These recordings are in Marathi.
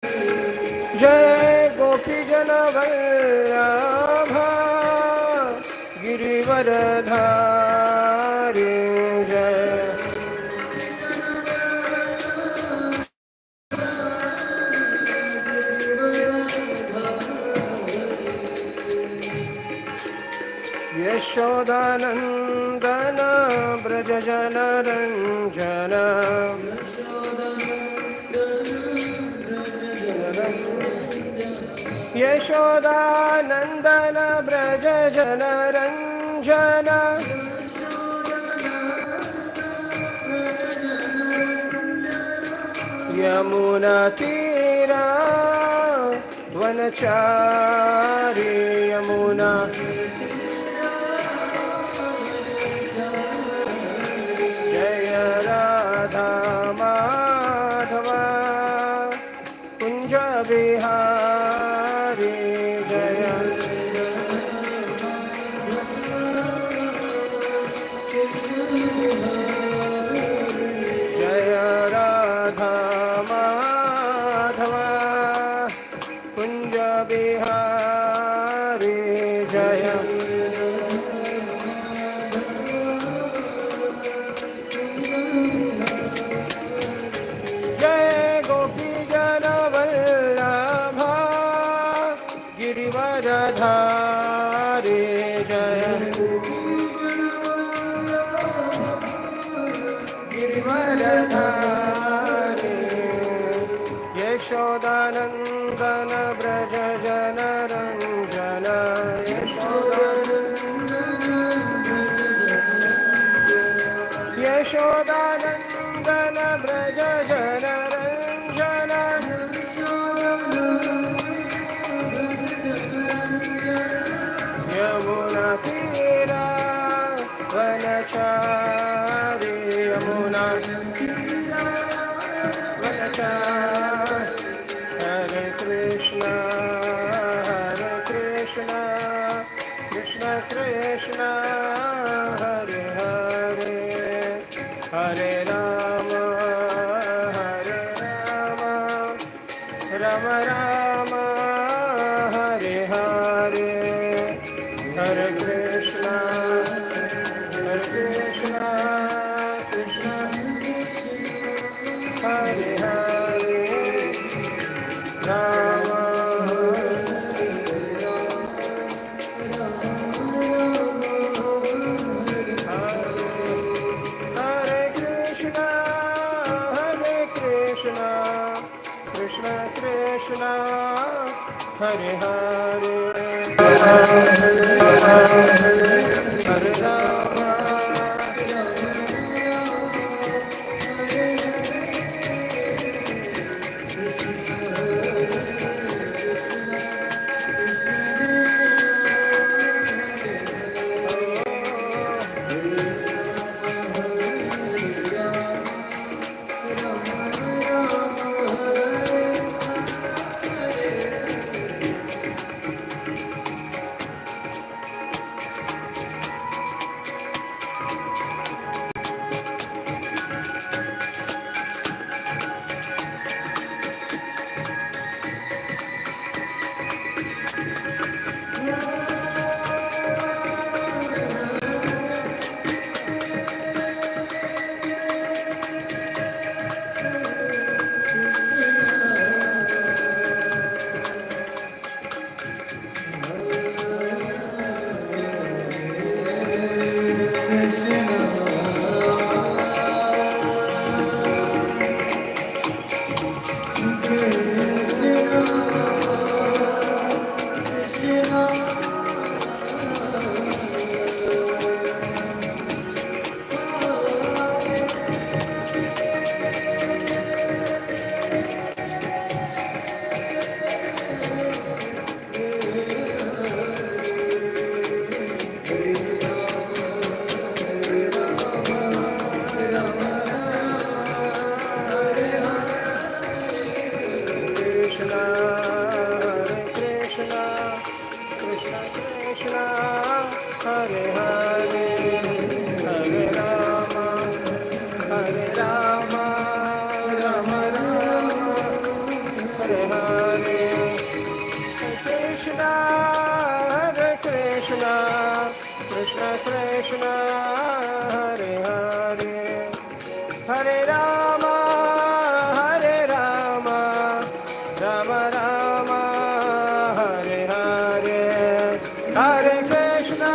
जय गोपीजन वल्लभा गिरिवरधारी जय यशोदानन्दन व्रज जनरञ्जन यशोदानन्दन व्रज जनरञ्जन यमुनातीरा वनचारी यमुना जय राधा माधव कुंज बिहारी जय जय राधा माधव कुंज बिहारी जय जय गोपीजन वल्लभा गिरिवरधारी जय गिरिवरधारी यशोदानन्दन व्रज जनरञ्जन यशोदानन्दन व्रज जनरञ्जन यमुनातीरा वनचारी यमुना वनचारी हरे कृष्ण कृष्ण कृष्ण हरे हरे हरे राम राम राम हरे हरे हरे कृष्ण कृष्ण हरे हरे राम हरे Krishna Krishna Krishna Hare Hare Hare Ram Krishna Hare Krishna Krishna Krishna Hare Hare Hare Rama Hare Rama Rama Rama Hare Hare Hare Krishna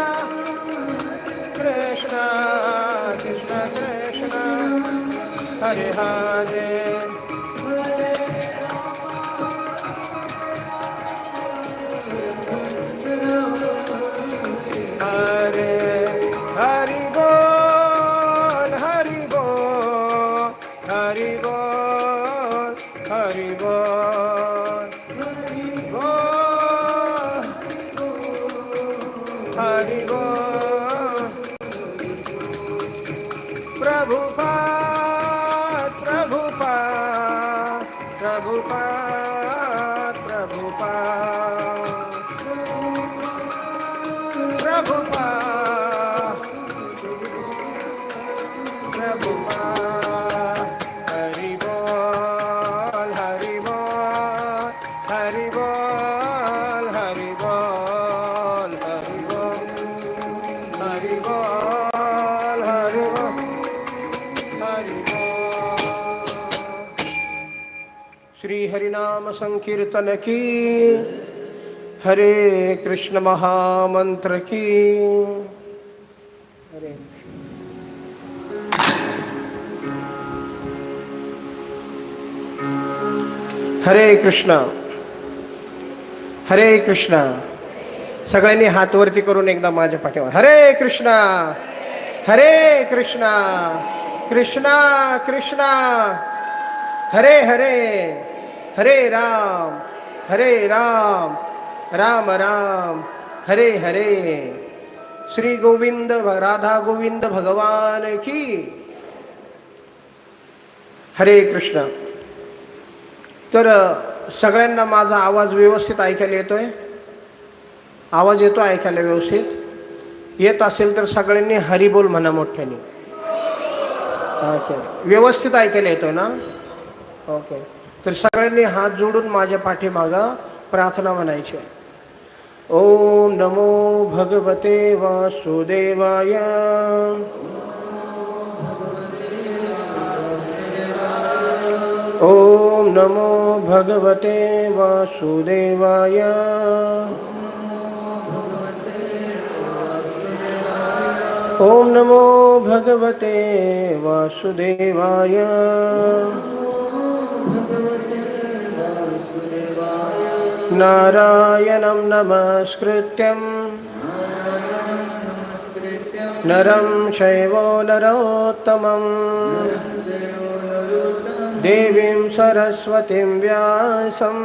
Krishna Krishna Krishna Hare Hare Hare Hari Bol Hari Bol Hari Bol Hari Bol Bol Hari Bol Prabhupada Prabhupada Prabhupada Prabhupada Prabhupada Prabhupada Hari Bol Hari Bol Hari Bol Hari Bol Hari Bol Hari Bol Hari Bol Hari Bol Shri Harinam Sankirtan ki हरे कृष्ण महामंत्र की हरे हरे कृष्ण हरे कृष्ण सगळ्यांनी हात वरती करून एकदा माझ्या पाठीवर हरे कृष्णा कृष्णा कृष्णा हरे हरे हरे राम राम राम हरे हरे श्री गोविंद राधा गोविंद भगवान की हरे कृष्ण. तर सगळ्यांना माझा आवाज व्यवस्थित ऐकायला येतोय? आवाज येतो ऐकायला व्यवस्थित? येत असेल तर सगळ्यांनी हरी बोल म्हणा मोठ्याने. ओके, व्यवस्थित ऐकायला येतोय ना? ओके, तर सगळ्यांनी हात जोडून माझ्या पाठीमागं प्रार्थना म्हणायची. ओम नमो भगवते वासुदेवाय. ओम नमो भगवते वासुदेवाय. ओम नमो भगवते वासुदेवाय. नारायणं नमस्कृत्यं नरं चैव नरोत्तमं देवीं सरस्वतीं व्यासं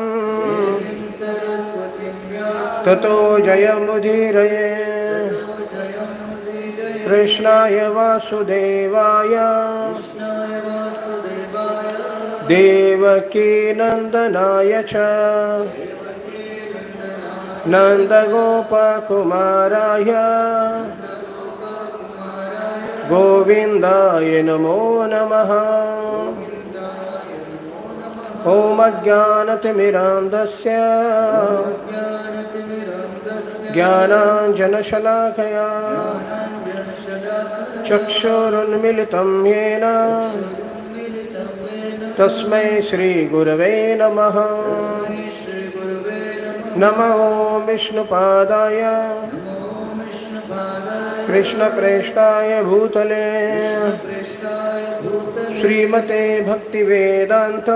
ततो जयमुदीरये. कृष्णाय वासुदेवाय देवकी नंदनाय च नंदगोपकुमाराय गोविन्दाय नमो नमः. ॐ अज्ञानतिमिरान्धस्य ज्ञानाञ्जनशलाकया चक्षुरुन्मिलितं येन तस्मै श्रीगुरवे नमः. नमो विष्णुपादाय कृष्णप्रेष्ठाय भूतले श्रीमते भक्तिवेदान्त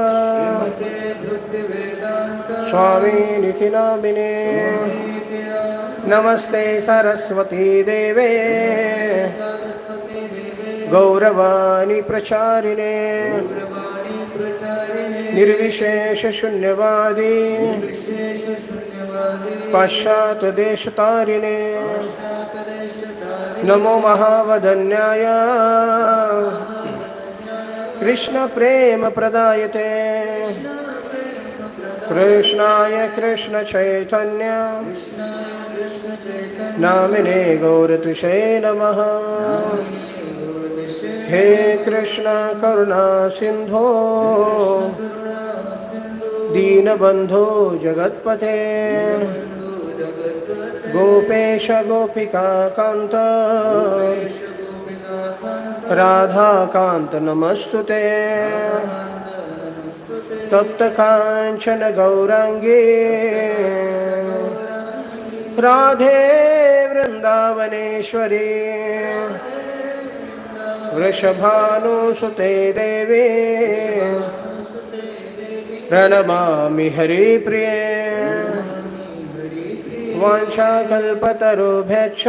स्वामिनिति नामिने. नमस्ते सरस्वती देवे गौरवाणी प्रचारिणे निर्विशेषशून्यवादी पाश्चात्यदेशतारिणे. नमो महावदन्याय कृष्णप्रेमप्रदायते कृष्णाय कृष्णचैतन्य नामिने गौरतुषे नमः. हे कृष्ण करुणा सिंधो दीनबंधो जगत्पते गोपेश गोपिका कांत राधाकांत नमस्तुते तप्त कांचन गौरांगी राधे वृंदावनेश्वरी वृषभानुसुते देवी प्रणमामि हरिप्रिये वाञ्छाकल्पतरुभ्यश्च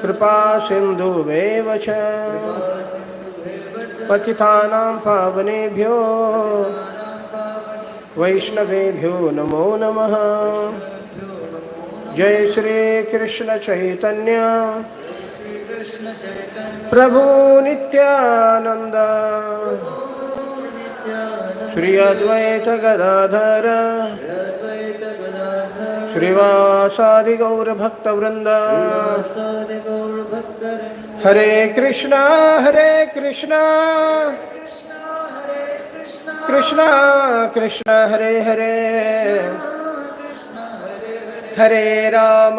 कृपा सिन्धुभ्येव च पतितानां पावनेभ्यो वैष्णवेभ्यो नमो नमः। जय श्री कृष्ण चैतन्य प्रभु नित्यानंद श्री अद्वैत गदाधर श्रीवासादि गौर भक्तवृंद हरे कृष्णा कृष्णा कृष्णा हरे हरे हरे राम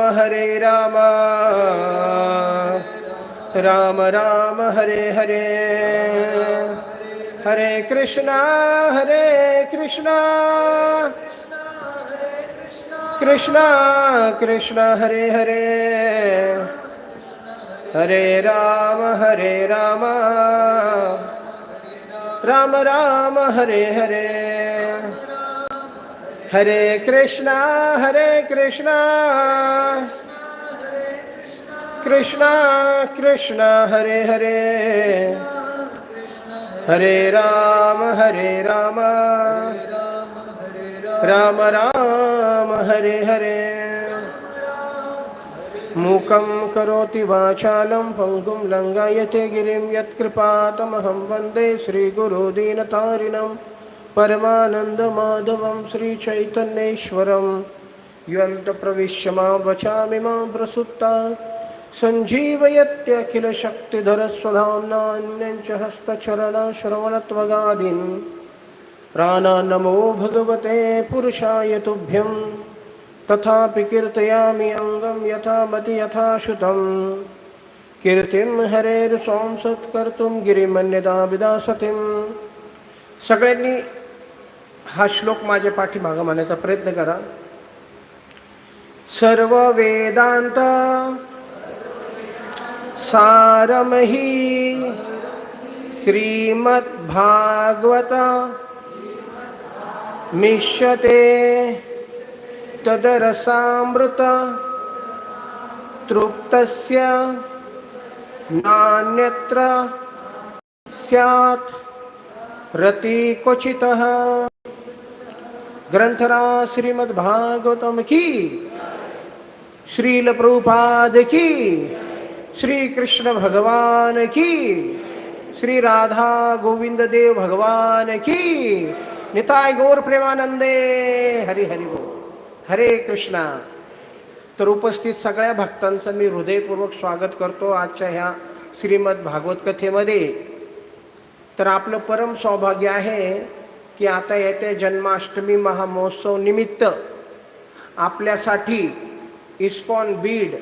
राम राम हरे हरे हरे कृष्णा कृष्णा कृष्णा हरे हरे हरे राम राम राम हरे हरे हरे कृष्णा कृष्णा कृष्णा हरे हरे हरे राम राम राम हरे हरे मूकं करोति वाचालं पङ्गुं लङ्घयते गिरिं यत्कृपातमहं वन्दे श्रीगुरो दीनतारिणं परमानन्दमाधवं श्रीचैतन्येश्वरं योऽन्तप्रविश्य मां वचामि मां प्रसुप्ता सञ्जीवयत्यखिलशक्तिधरस्वधाम्नान्यं च हस्तचरणश्रवणत्वगादीन् प्राणान्नमो भगवते पुरुषाय तुभ्यं तथापि कीर्तयामि अङ्गं यथा मति यथा श्रुतं कीर्तिं हरेर्संसत्कर्तुं गिरिमन्यदा विदासतिं। सगळ्यांनी हा श्लोक माझ्या पाठीमागं म्हणण्याचा प्रयत्न करा। सर्व वेदांत सारमही श्रीमद्भागवत मिष्यते तदरसामृत तृप्तस्य नान्यत्र स्यात् रतिक्वचितः। ग्रंथराज श्रीमद्भागवतम की, श्रील प्रभुपाद की, श्री कृष्ण भगवान की, श्री राधा गोविंद देव भगवान की, निताय गौर प्रेमानंदे हरि हरि बोल। हरे कृष्णा। तर उपस्थित सगळ्या भक्तांचं मी हृदयपूर्वक स्वागत करतो आजच्या ह्या श्रीमद भागवत कथेमध्ये। तर आपलं परम सौभाग्य आहे की आता येत्या जन्माष्टमी महामहोत्सव निमित्त आपल्यासाठी इस्कॉन बीड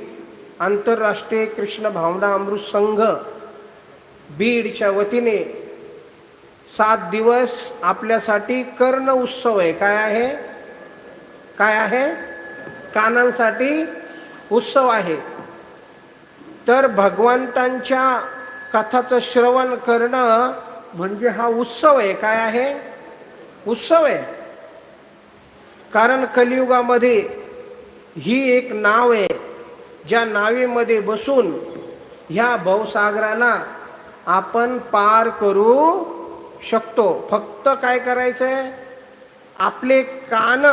आंतरराष्ट्रीय कृष्ण भावना अमृत संघ बीडच्या वतीने 7 दिवस आपल्यासाठी कर्ण उत्सव आहे। काय आहे? कानांसाठी उत्सव आहे। तर भगवंतांच्या कथाचं श्रवण करणं म्हणजे हा उत्सव आहे। काय आहे? उत्सव आहे। कारण कलियुगामध्ये ही एक नाव आहे, ज्या नावेमध्ये बसून ह्या भवसागराला आपण पार करू शकतो। फक्त काय करायचंय? आपले कान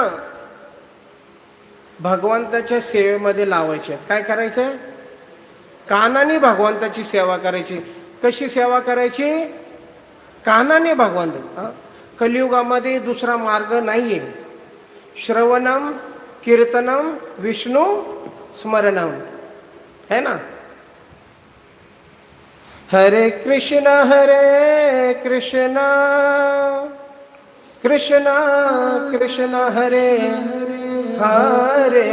भगवंताच्या सेवेमध्ये लावायचे। काय करायचंय? कानाने भगवंताची सेवा करायची। कशी सेवा करायची? कानाने भगवंत। कलियुगामध्ये दुसरा मार्ग नाहीये। श्रवणम कीर्तनम विष्णु स्मरणम, है ना? हरे कृष्ण कृष्ण कृष्ण हरे हरे,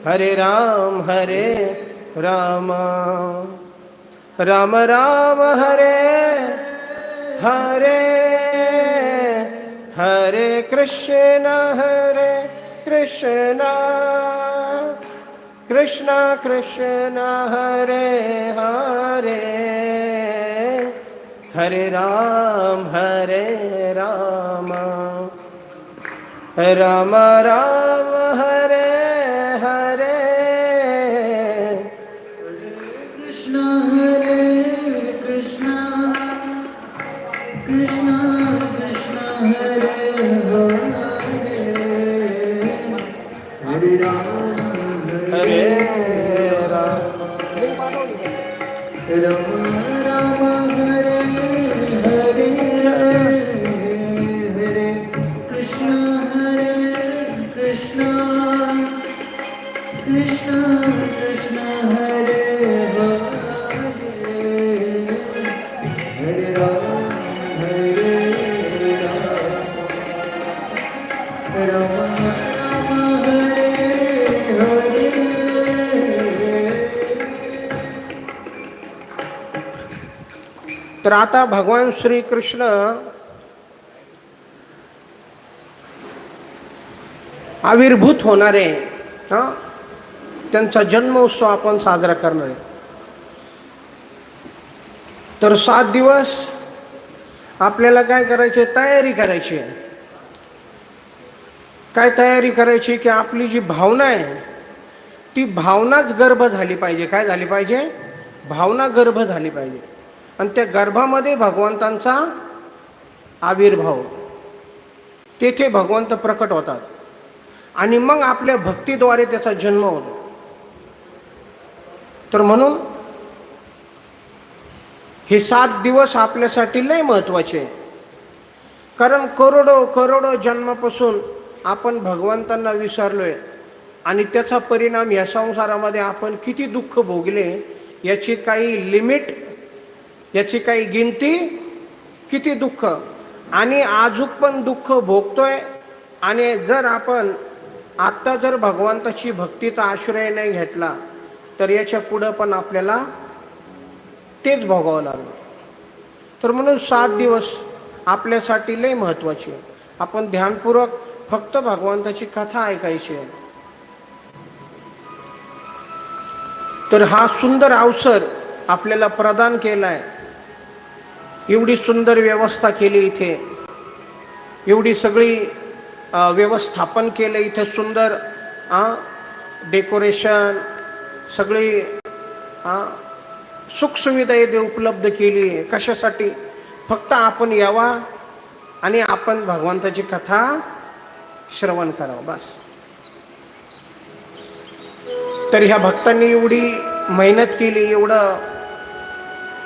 हरे राम राम, राम राम हरे हरे, हरे कृष्ण कृष्ण कृष्ण कृष्ण हरे हरे, हरे राम राम, राम राम हरे हरे, कृष्ण कृष्ण कृष्ण कृष्ण हरे हरे, हरे राम हरे राम, राम राम हरे हरे, हरे कृष्ण कृष्ण कृष्ण कृष्ण हरे हरे, हरे राम राम राम हरे हरे. तर आता भगवान श्री कृष्ण आविर्भूत होणारे, त्यांचा जन्मोत्सव आपण साजरा करणार आहे. तर 7 दिवस आपल्याला काय करायचे, तयारी करायची आहे. काय तयारी करायची की आपली जी भावना आहे ती भावनाच गर्भ झाली पाहिजे. काय झाली पाहिजे? भावना गर्भ झाली पाहिजे. आणि त्या गर्भामध्ये भगवंतांचा आविर्भाव, तेथे भगवंत प्रकट होतात आणि मग आपल्या भक्तीद्वारे त्याचा जन्म होतो. तर म्हणून हे 7 दिवस आपल्यासाठी लय महत्त्वाचे आहे. कारण करोडो जन्मापासून आपण भगवंतांना विसरलोय आणि त्याचा परिणाम या संसारामध्ये आपण किती दुःख भोगले याची काही लिमिट, याची काही गिनती, किती दुःख. आणि आजूक पण दुःख भोगतोय. आणि जर आपण आत्ता जर भगवंताची भक्तीचा आश्रय नाही घेतला तर याच्या पुढं पण आपल्याला तेच भोगावं लागलं. तर म्हणून 7 दिवस आपल्यासाठी लय महत्त्वाचे आहे. आपण ध्यानपूर्वक फक्त भगवंताची कथा ऐकायची आहे. तर हा सुंदर अवसर आपल्याला प्रदान केला आहे. एवढी सुंदर व्यवस्था केली इथे, एवढी सगळी व्यवस्थापन केलं इथे, सुंदर डेकोरेशन, सगळी सुखसुविधा इथे उपलब्ध केली. कशासाठी? फक्त आपण यावा आणि आपण भगवंताची कथा श्रवण करावं, बस. तर ह्या भक्तांनी एवढी मेहनत केली, एवढं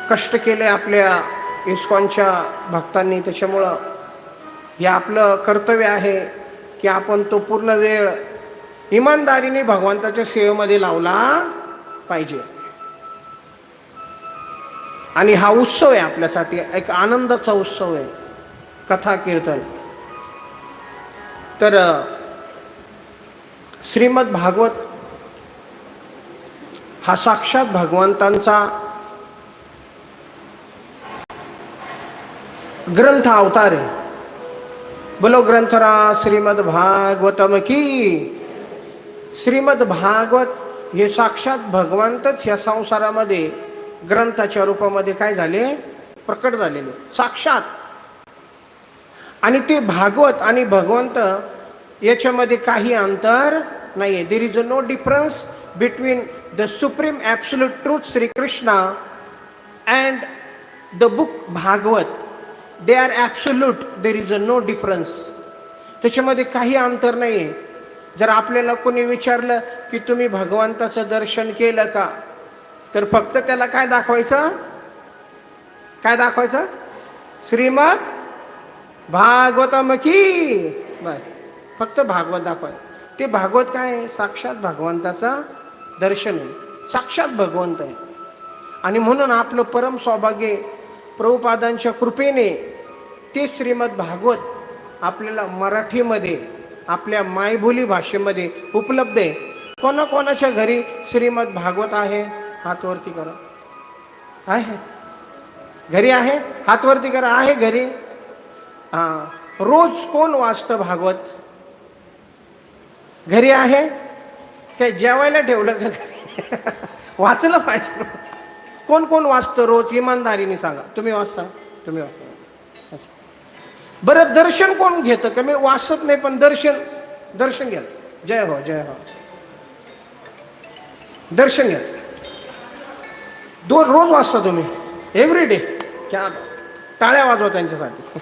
कष्ट केले आपल्या इस्कॉनच्या भक्तांनी. त्याच्यामुळं हे आपलं कर्तव्य आहे की आपण तो पूर्ण वेळ इमानदारीने भगवंताच्या सेवेमध्ये लावला पाहिजे. आणि हा उत्सव आहे आपल्यासाठी, एक आनंदाचा उत्सव आहे कथा कीर्तन. तर श्रीमद भागवत हा साक्षात भगवंतांचा ग्रंथ अवतार आहे. बोलो ग्रंथराज श्रीमद भागवतम की. श्रीमद भागवत हे साक्षात भगवंतच या संसारामध्ये ग्रंथाच्या रूपामध्ये काय झाले, प्रकट झालेले साक्षात. आणि ते भागवत आणि भगवंत याच्यामध्ये काही अंतर नाही आहे. There is no difference between the supreme absolute truth Shri Krishna and the book Bhagavat. They are absolute, there is no difference. त्याच्यामध्ये काही अंतर नाही आहे. जर आपल्याला कोणी विचारलं की तुम्ही भगवंताचं दर्शन केलं का, तर फक्त त्याला काय दाखवायचं, काय दाखवायचं? श्रीमद भागवतम की, बस. फक्त भागवत दाखवायचं. ते भागवत काय आहे? साक्षात भगवंताचं दर्शन आहे, साक्षात भगवंत आहे. आणि म्हणून आपलं परम सौभाग्य प्रभुपादांच्या कृपेने ते श्रीमद भागवत आपल्याला मराठीमध्ये आपल्या मायबोली भाषेमध्ये उपलब्ध आहे. कोणाकोणाच्या घरी श्रीमद भागवत आहे? हात वरती करा. आहे घरी आहे? हात वरती करा. आहे घरी? हां. रोज कोण वाचतं भागवत? घरी आहे? काय जेवायला ठेवलं का घरी? वाचलं पाहिजे. कोण कोण वाचतं रोज? इमानदारीने सांगा. तुम्ही वाचता? तुम्ही वाचता. अच्छा. बरं दर्शन कोण घेतं? का मी वाचत नाही पण दर्शन घ्या. जय हो जय हो. दर्शन घ्या. रोज वाचता तुम्ही? Every day? क्या टाळ्या वाजवा त्यांच्यासाठी.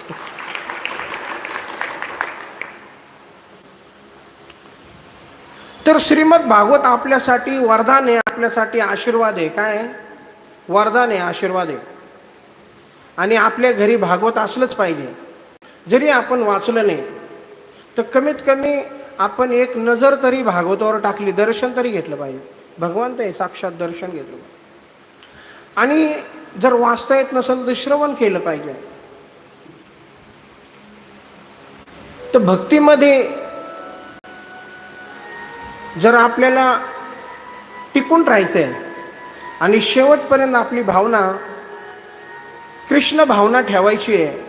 तर श्रीमद भागवत आपल्यासाठी वरदान आहे, आपल्यासाठी आशीर्वाद आहे. काय आहे? वरदान आहे, आशीर्वाद आहे. आणि आपल्या घरी भागवत असलंच पाहिजे. जरी आपण वाचलं नाही तर कमीत कमी आपण एक नजर तरी भागवतावर टाकली, दर्शन तरी घेतलं पाहिजे. भगवंत आहे, साक्षात दर्शन घेतलं पाहिजे. आणि जर वाचता येत नसेल तर श्रवण केलं पाहिजे. तर भक्तीमध्ये जर आपल्याला टिकून राहायचं आहे आणि शेवटपर्यंत आपली भावना कृष्ण भावना ठेवायची आहे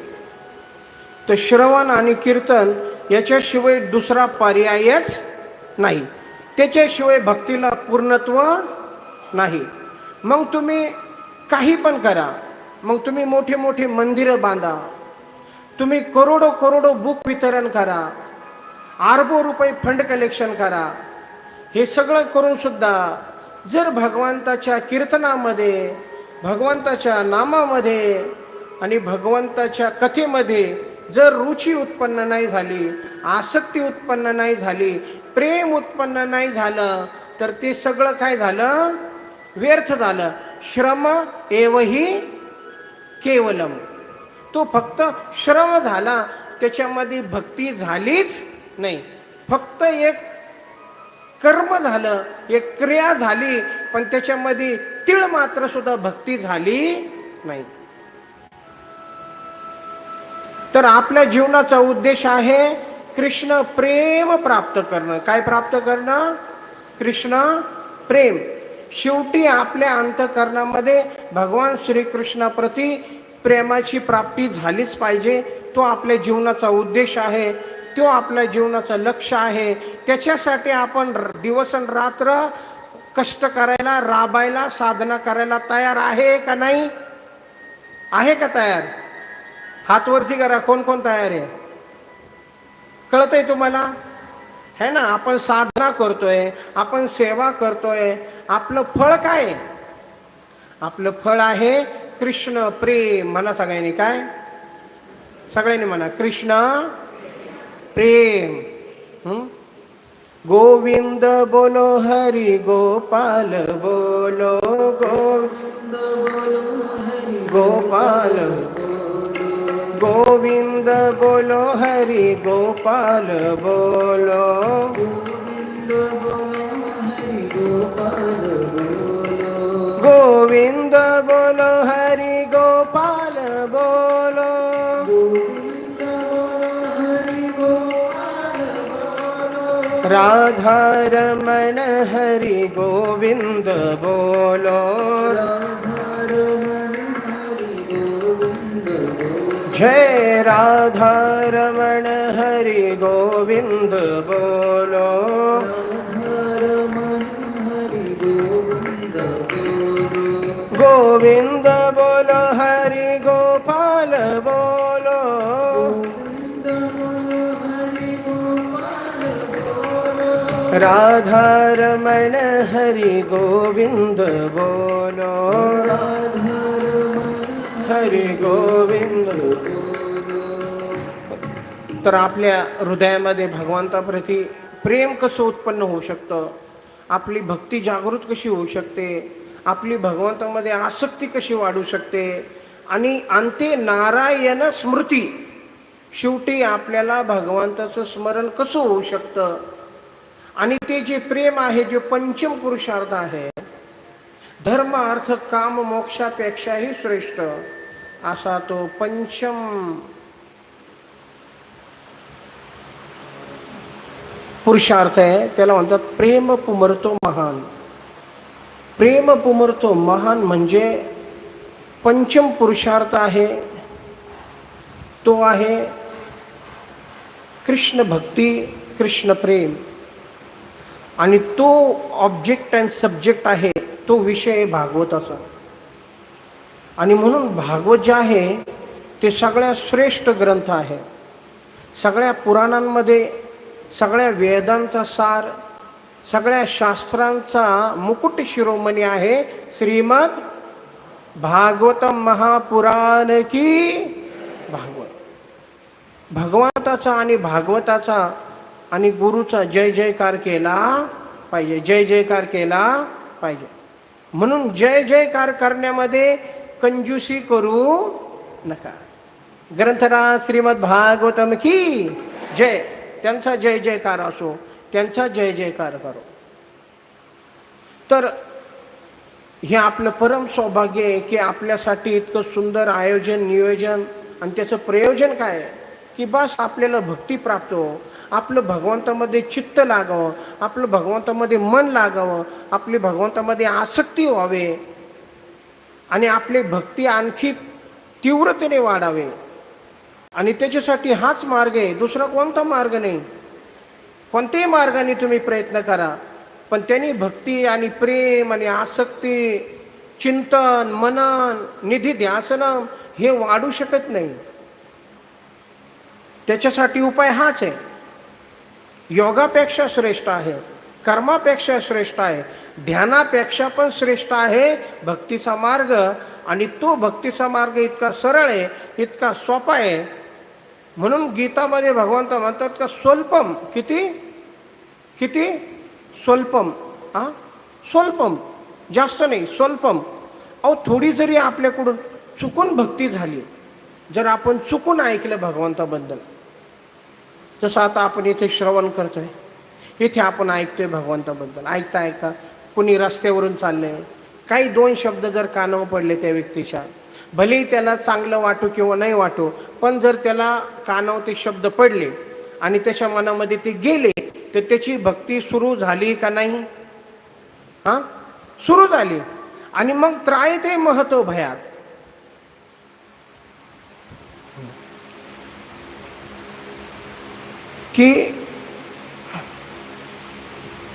तर श्रवण आणि कीर्तन याच्याशिवाय दुसरा पर्यायच नाही. त्याच्याशिवाय भक्तीला पूर्णत्व नाही. मग तुम्ही काही पण करा, मग तुम्ही मोठे मोठे मंदिरं बांधा, तुम्ही करोडो बुक वितरण करा, अरबो रुपये फंड कलेक्शन करा, हे सगळं करून सुद्धा जर भगवंताच्या कीर्तनामध्ये, भगवंताच्या नामामध्ये आणि भगवंताच्या कथेमध्ये जर रुची उत्पन्न नाही झाली, आसक्ती उत्पन्न नाही झाली, प्रेम उत्पन्न नाही झालं तर ते सगळं काय झालं? व्यर्थ झालं. श्रम एवही केवलम. तो फक्त श्रम झाला, त्याच्यामध्ये भक्ती झालीच नाही. फक्त एक कर्म झालं, एक क्रिया झाली, पण त्याच्यामध्ये तीळ मात्र सुद्धा भक्ती झाली नाही. तर आपल्या जीवनाचा उद्देश आहे कृष्ण प्रेम प्राप्त करणं. काय प्राप्त करणं? कृष्ण प्रेम. शेवटी आपल्या अंतःकरणामध्ये भगवान श्रीकृष्णाप्रती प्रेमाची प्राप्ती झालीच पाहिजे. तो आपल्या जीवनाचा उद्देश आहे, तो आपल्या जीवनाचं लक्ष आहे. त्याच्यासाठी आपण दिवस आणि रात्र कष्ट करायला, राबायला, साधना करायला तयार आहे का नाही? आहे का तयार? हात वरती करा. कोण कोण तयार आहे? कळतंय तुम्हाला? है ना? आपण साधना करतोय, आपण सेवा करतोय. आपलं फळ काय आहे? आपलं फळ आहे कृष्ण प्रेम. म्हणा सगळ्यांनी. काय? सगळ्यांनी म्हणा कृष्ण प्रेम. गोविंद बोलो हरी गोपाल बोलो, गोविंद बोलो हरी गोपाल, गोविंद बोलो हरि गोपाल बोलो, गोविंद बोलो हरि गोपाल बोलो, गोविंद बोलो हरि गोपाल बोलो, गोविंद बोलो हरि गोपाल बोलो, राधा रमण हरि गोविंद बोलो, जय राधा रमण हरि गोविंद बोलो, गोविंद बोलो हरि गोपाल बोलो, राधा रमण हरि गोविंद बोलो, हरि गोविंद. तर आपल्या हृदयामध्ये भगवंताप्रती प्रेम कसं उत्पन्न होऊ शकतं, आपली भक्ती जागृत कशी होऊ शकते, आपली भगवंतामध्ये आसक्ती कशी वाढू शकते, आणि अंते नारायण स्मृती, शेवटी आपल्याला भगवंताचं स्मरण कसं होऊ शकतं. आणि ते जे प्रेम आहे, जे पंचम पुरुषार्थ आहे, धर्म अर्थ काम मोक्षापेक्षाही श्रेष्ठ असा तो पंचम पुरुषार्थ आहे, त्याला म्हणतात प्रेम पुमरतो महान. प्रेम पुमरतो महान म्हणजे पंचम पुरुषार्थ आहे, तो आहे कृष्ण भक्ती, कृष्ण प्रेम. आणि तो ऑब्जेक्ट अँड सब्जेक्ट आहे, तो विषय आहे भागवताचा. आणि म्हणून भागवत जे आहे ते सगळ्यात श्रेष्ठ ग्रंथ आहे. सगळ्या पुराणांमध्ये, सगळ्या वेदांचा सार, सगळ्या शास्त्रांचा मुकुट शिरोमणी आहे श्रीमद भागवतम महापुराण की भागवत. भगवंताचा आणि भागवताचा आणि गुरुचा जय जयकार केला पाहिजे, जय जयकार केला पाहिजे. म्हणून जय जयकार करण्यामध्ये कंजूसी करू नका. ग्रंथराज श्रीमद भागवतम की जय, त्यांचा जय जयकार असो, त्यांचा जय जयकार करो. तर हे आपलं परम सौभाग्य आहे की आपल्यासाठी इतकं सुंदर आयोजन, नियोजन. आणि त्याचं प्रयोजन काय आहे की बस आपल्याला भक्ती प्राप्त हो, आपलं भगवंतामध्ये चित्त लागावं, आपलं भगवंतामध्ये मन लागावं, आपली भगवंतामध्ये आसक्ती व्हावे आणि आपली भक्ती आणखी तीव्रतेने वाढावे. आणि त्याच्यासाठी हाच मार्ग आहे, दुसरा कोणता मार्ग नाही. कोणत्याही मार्गाने तुम्ही प्रयत्न करा, पण त्यांनी भक्ती आणि प्रेम आणि आसक्ती, चिंतन, मनन, निधी ध्यासनम हे वाढू शकत नाही. त्याच्यासाठी उपाय हाच आहे. योगापेक्षा श्रेष्ठ आहे, कर्मापेक्षा श्रेष्ठ आहे, ध्यानापेक्षा पण श्रेष्ठ आहे भक्तीचा मार्ग. आणि तो भक्तीचा मार्ग इतका सरळ आहे, इतका सोपा आहे. म्हणून गीतामध्ये भगवंत म्हणतात का स्वल्पम, किती किती स्वल्पम, स्वल्पम, जास्त नाही, स्वल्पम. अहो थोडी जरी आपल्याकडून चुकून भक्ती झाली, जर आपण चुकून ऐकलं भगवंताबद्दल, जसं आता आपण इथे श्रवण करतोय, इथे आपण ऐकतोय भगवंताबद्दल, ऐकता ऐकता कुणी रस्त्यावरून चालले, काही दोन शब्द जर कानावर पडले त्या व्यक्तीच्या, भलेही त्याला चांगलं वाटू किंवा नाही वाटू, पण जर त्याला कानावर ते शब्द पडले आणि त्याच्या मनामध्ये ते गेले, तर त्याची भक्ती सुरू झाली का नाही? सुरू झाली. आणि मग त्रायते महतो भयात. की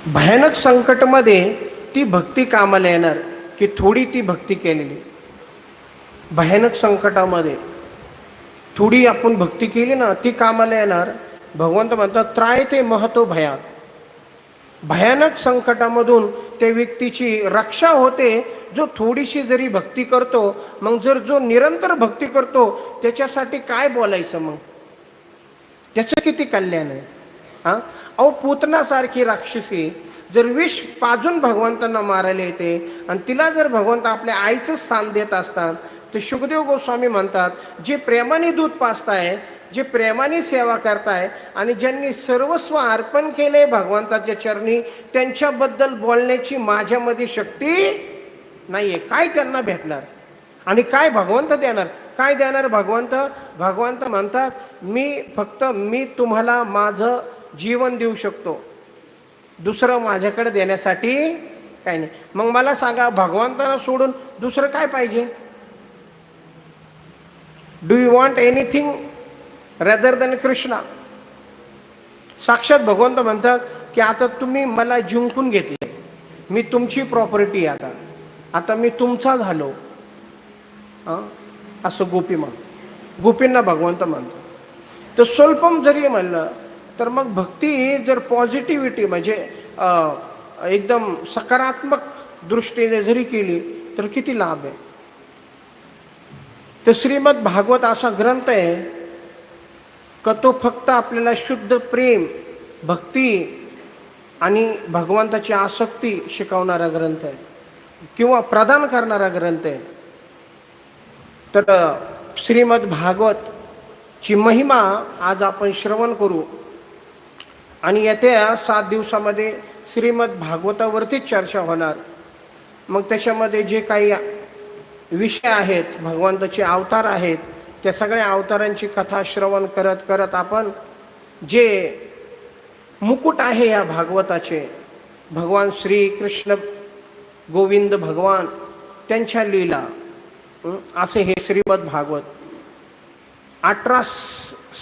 भयानक संकटमध्ये ती भक्ती कामाला येणार की थोडी ती भक्ती केलेली. भयानक संकटामध्ये थोडी आपण भक्ती केली ना, ती कामाला येणार. भगवंत म्हणतात त्रायते महतो भयात. भयानक संकटामधून त्या व्यक्तीची रक्षा होते जो थोडीशी जरी भक्ती करतो. मग जर जो निरंतर भक्ती करतो त्याच्यासाठी काय बोलायचं, मग त्याचं किती कल्याण आहे. अहो पूतनासारखी राक्षसी जर विष पाजून भगवंतांना मारायला येते आणि तिला जर भगवंत आपल्या आईचं स्थान देत असतात, तर शुकदेव गोस्वामी म्हणतात जे प्रेमाने दूध पाजताय, जे प्रेमाने सेवा करताय आणि ज्यांनी सर्वस्व अर्पण केले भगवंताच्या चरणी, त्यांच्याबद्दल बोलण्याची माझ्यामध्ये शक्ती नाही आहे. काय त्यांना भेटणार आणि काय भगवंत देणार? काय देणार भगवंत? भगवंत म्हणतात मी तुम्हाला माझं जीवन देऊ शकतो, दुसरं माझ्याकडे देण्यासाठी काही नाही. मग मला सांगा, भगवंताला सोडून दुसरं काय पाहिजे? Do you want anything rather than Krishna? साक्षात भगवंत म्हणतात की आता तुम्ही मला जिंकून घेतले, मी तुमची प्रॉपर्टी आहे, आता मी तुमचा झालो. असं गोपींना भगवंत म्हणतो. तर स्वल्पम जरी म्हणलं तर मग भक्ती जर पॉझिटिव्हिटी म्हणजे एकदम सकारात्मक दृष्टीने जरी केली तर किती लाभ आहे. तर श्रीमद भागवत असा ग्रंथ आहे का तो फक्त आपल्याला शुद्ध प्रेम, भक्ती आणि भगवंताची आसक्ती शिकवणारा ग्रंथ आहे किंवा प्रदान करणारा ग्रंथ आहे. तर श्रीमद भागवतची महिमा आज आपण श्रवण करू आणि येत्या 7 दिवसामध्ये श्रीमद भागवतावरतीच चर्चा होणार. मग त्याच्यामध्ये जे काही विषय आहेत, भगवंताचे अवतार आहेत, त्या सगळ्या अवतारांची कथा श्रवण करत करत आपण जे मुकुट आहे या भागवताचे. भगवान श्री कृष्ण गोविंद भगवान त्यांच्या लीला. असे हे श्रीमद भागवत. 18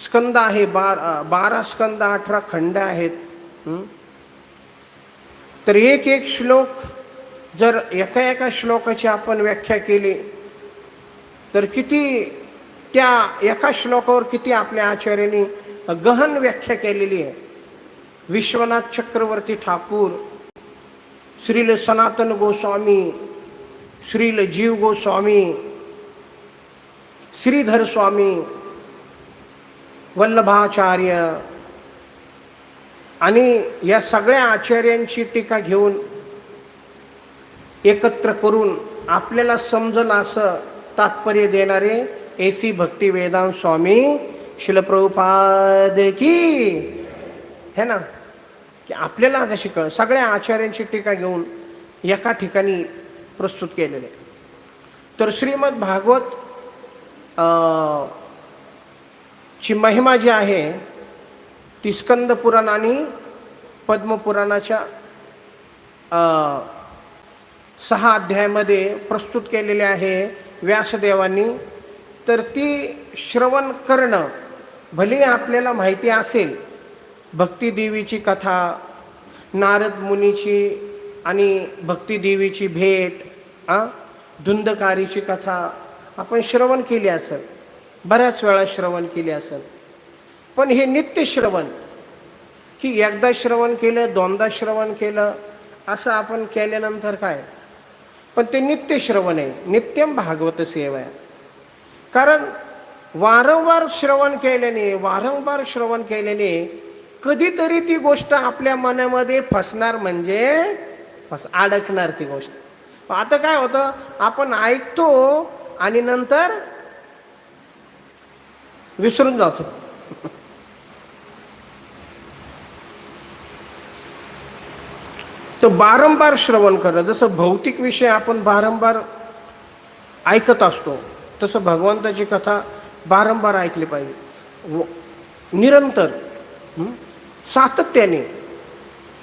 स्कंद आहे. 12 स्कंद 18 खंड आहेत. तर एक एक श्लोक जर एका एका श्लोकाची आपण व्याख्या केली तर किती त्या एका श्लोकावर किती आपल्या आचार्यांनी गहन व्याख्या केलेली आहे. विश्वनाथ चक्रवर्ती ठाकूर, श्रील सनातन गोस्वामी, श्रील जीव गोस्वामी, श्रीधर स्वामी, वल्लभाचार्य आणि या सगळ्या आचार्यांची टीका घेऊन एकत्र करून आपल्याला समजलं असं तात्पर्य देणारे एसी भक्ती वेदांत स्वामी श्रील प्रभुपाद की है ना, की आपल्याला जशी सगळ्या आचार्यांची टीका घेऊन एका ठिकाणी प्रस्तुत केलेले. तर श्रीमद भागवत ची महिमा जी आहे ती स्कंद पुराण आणि पद्मपुराणाच्या 6 अध्यायामध्ये प्रस्तुत केलेले आहे व्यासदेवांनी. तर ती श्रवण करणं भले आपल्याला माहिती असेल. भक्तिदेवीची कथा, नारद मुनीची आणि भक्तिदेवीची भेट, धुंदकारीची कथा आपण श्रवण केली असेल, बऱ्याच वेळा श्रवण केली असेल. पण हे नित्य श्रवण, की एकदा श्रवण केलं, दोनदा श्रवण केलं असं आपण केल्यानंतर काय, पण ते नित्य श्रवण आहे. नित्यम भागवत सेवा आहे. कारण वारंवार श्रवण केल्याने कधीतरी ती गोष्ट आपल्या मनामध्ये फसणार, म्हणजे अडकणार ती गोष्ट. आता काय होतं, आपण ऐकतो आणि नंतर विसरून जातो. तर वारंवार श्रवण करणं, जसं भौतिक विषय आपण वारंवार ऐकत असतो तसं भगवंताची कथा वारंवार ऐकली पाहिजे. निरंतर सातत्याने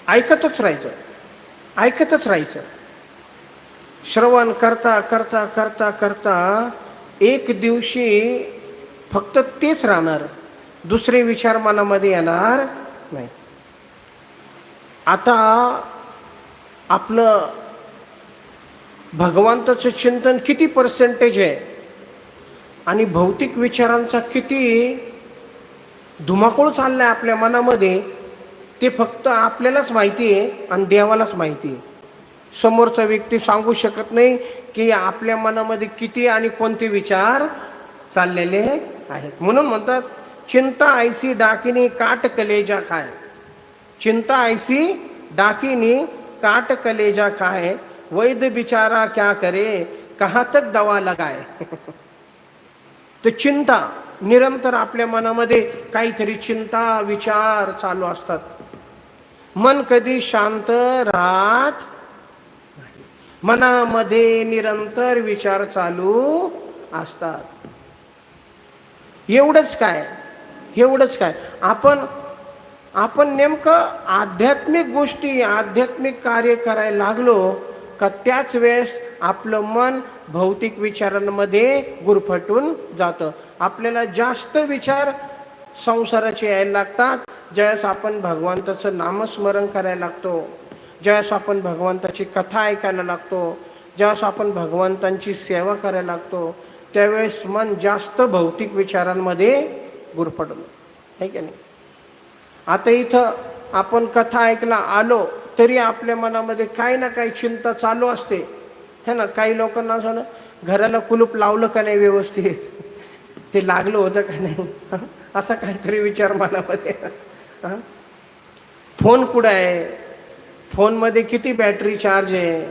ऐकतच राहायचं. श्रवण करता करता करता करता एक दिवशी फक्त तेच राहणार, दुसरे विचार मनामध्ये येणार नाही. आता आपलं भगवंताचं चिंतन किती पर्सेंटेज आहे आणि भौतिक विचारांचा किती धुमाकूळ चालला आहे आपल्या मनामध्ये, ते फक्त आपल्यालाच माहिती आहे आणि देवालाच माहिती आहे. समोरचा व्यक्ती सांगू शकत नाही की आपल्या मनामध्ये किती आणि कोणते विचार चाललेले आहेत. म्हणून म्हणतात, चिंता ऐसी डाकिनी काट कलेजा खाय. चिंता ऐसी डाकिनी काट कलेजा खाए, वैद्य बिचारा क्या करे, कहाँ तक दवा लगाए. तर चिंता निरंतर आपल्या मनामध्ये काहीतरी चिंता विचार चालू असतात. मन कधी शांत राहत नाही. मनामध्ये निरंतर विचार चालू असतात. एवढंच काय आपण नेमकं आध्यात्मिक गोष्टी, आध्यात्मिक कार्य करायला लागलो का त्याच वेळेस आपलं मन भौतिक विचारांमध्ये गुरफटून जातं. आपल्याला जास्त विचार संसाराचे यायला लागतात ज्यावेळेस आपण भगवंताचं नामस्मरण करायला लागतो, ज्यावेळेस आपण भगवंताची कथा ऐकायला लागतो, ज्यावेळेस आपण भगवंतांची सेवा करायला लागतो, त्यावेळेस मन जास्त भौतिक विचारांमध्ये गुरफटलं आहे की नाही. आता इथं आपण कथा ऐकला आलो तरी आपल्या मनामध्ये काही ना काही चिंता चालू असते है ना. काही लोकांना असं ना, घराला कुलूप लावलं का नाही व्यवस्थित, ते लागलं होतं का नाही, असा काहीतरी विचार मनामध्ये. फोन कुठं आहे, फोनमध्ये किती बॅटरी चार्ज आहे,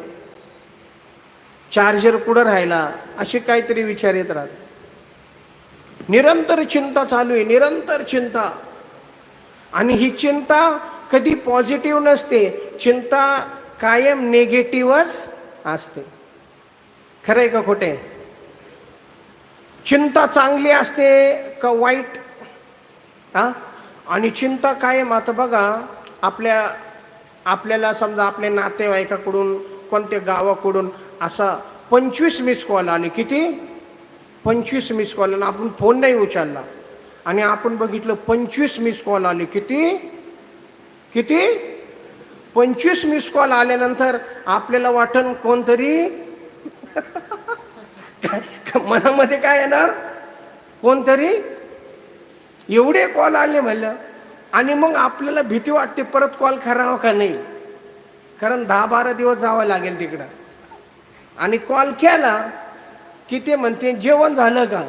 चार्जर कुठं राहिला, असे काहीतरी विचार येत राहतात. निरंतर चिंता चालू आहे, निरंतर चिंता. आणि ही चिंता कधी पॉझिटिव्ह नसते, चिंता कायम नेगेटिव्हच असते. खरं आहे का खोटे? चिंता चांगली असते का वाईट? आणि चिंता कायम, आता बघा आपल्याला समजा आपल्या नातेवाईकाकडून कोणत्या गावाकडून असा 25 मिस कॉल आले. किती? 25 मिस कॉल. आणि आपण फोन नाही उचलला आणि आपण बघितलं 25 मिस कॉल आले. किती किती 25 मिस कॉल आल्यानंतर आपल्याला वाटण कोणतरी मनामध्ये काय येणार? कोणतरी एवढे कॉल आले म्हणलं. आणि मग आपल्याला भीती वाटते परत कॉल करावा का नाही, कारण 10-12 दिवस जावं लागेल तिकडं. आणि कॉल केला की ते म्हणते जेवण झालं का.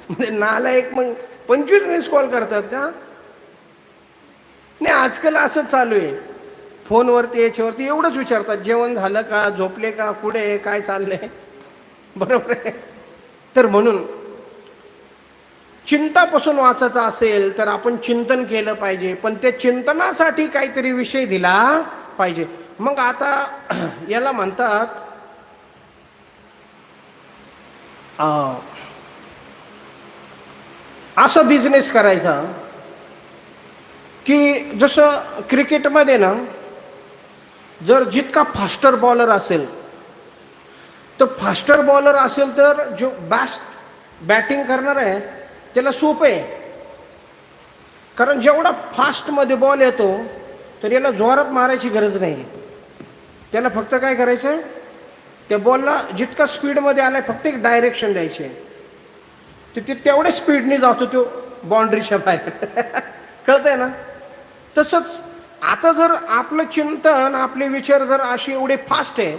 म्हणजे नालायक मग 25 मिनिट कॉल करतात का? नाही, आजकाल असंच चालू आहे. फोनवरती याच्यावरती एवढंच विचारतात, जेवण झालं का, झोपले का, कुठे काय चाललंय. बरोबर आहे. तर म्हणून चिंतापासून वाचायचं असेल तर आपण चिंतन केलं पाहिजे, पण त्या चिंतनासाठी काहीतरी विषय दिला पाहिजे. मग आता याला म्हणतात असा बिझनेस करायचा की जसं क्रिकेटमध्ये ना, जर जितका फास्टर बॉलर असेल तर जो बॅटिंग करणार आहे त्याला सोपं आहे. कारण जेवढा फास्टमध्ये बॉल येतो तर याला जोरात मारायची गरज नाही. त्याला फक्त काय करायचं आहे, त्या बॉलला जितका स्पीडमध्ये आलाय फक्त एक डायरेक्शन द्यायची आहे, ते तेवढ्या स्पीडने जातो तो बाउंड्रीच्या बाहेर. कळतंय ना? तसंच आता जर आपलं चिंतन, आपले विचार जर असे एवढे फास्ट आहे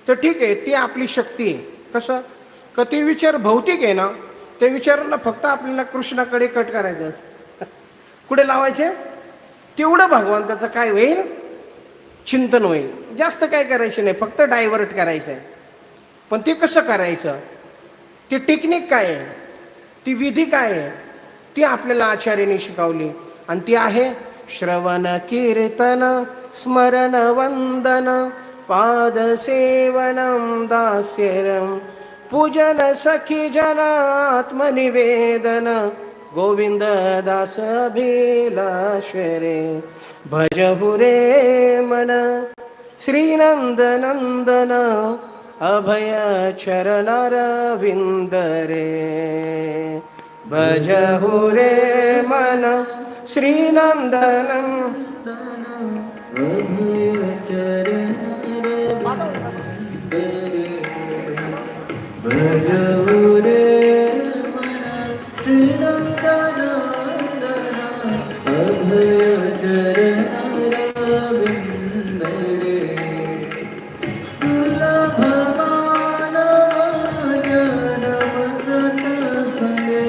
तर ठीक आहे, ती आपली शक्ती आहे. कसं का ते विचार भौतिक आहे ना, त्या विचारांना फक्त आपल्याला कृष्णाकडे कट करायचं. कुठे लावायचे? तेवढं भगवंताचं काय होईल? चिंतन होईल. जास्त काय करायचं नाही, फक्त डायव्हर्ट करायचं आहे. पण ते कसं करायचं, ती टेक्निक काय आहे, ती विधी काय आहे, ती आपल्याला आचार्याने शिकवली. आणि ती आहे श्रवण कीर्तन स्मरण वंदन पादसेवनं दास्यरं पूजन सखी जनात्मनिवेदन गोविंद दास अभिलाषरे भजहु रे मन श्रीनंद नंदन अभय चरणारविंद रे भजहु रे मन श्रीनंदनं भजहु रे मन श्रीनंदन अभय चरणारविंद रे दुर्लभ मानव जन्म सत्संगे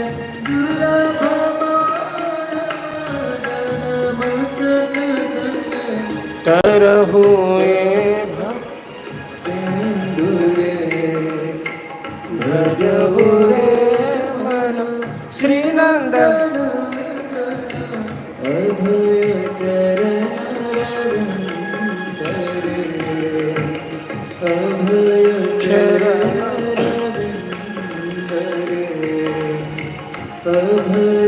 दुर्लभ मानव जन्म सत्संगे तरहु भजहु रे मन श्रीनंदन अभय चरणारविंद रे अभय चरणारविंद रे अभय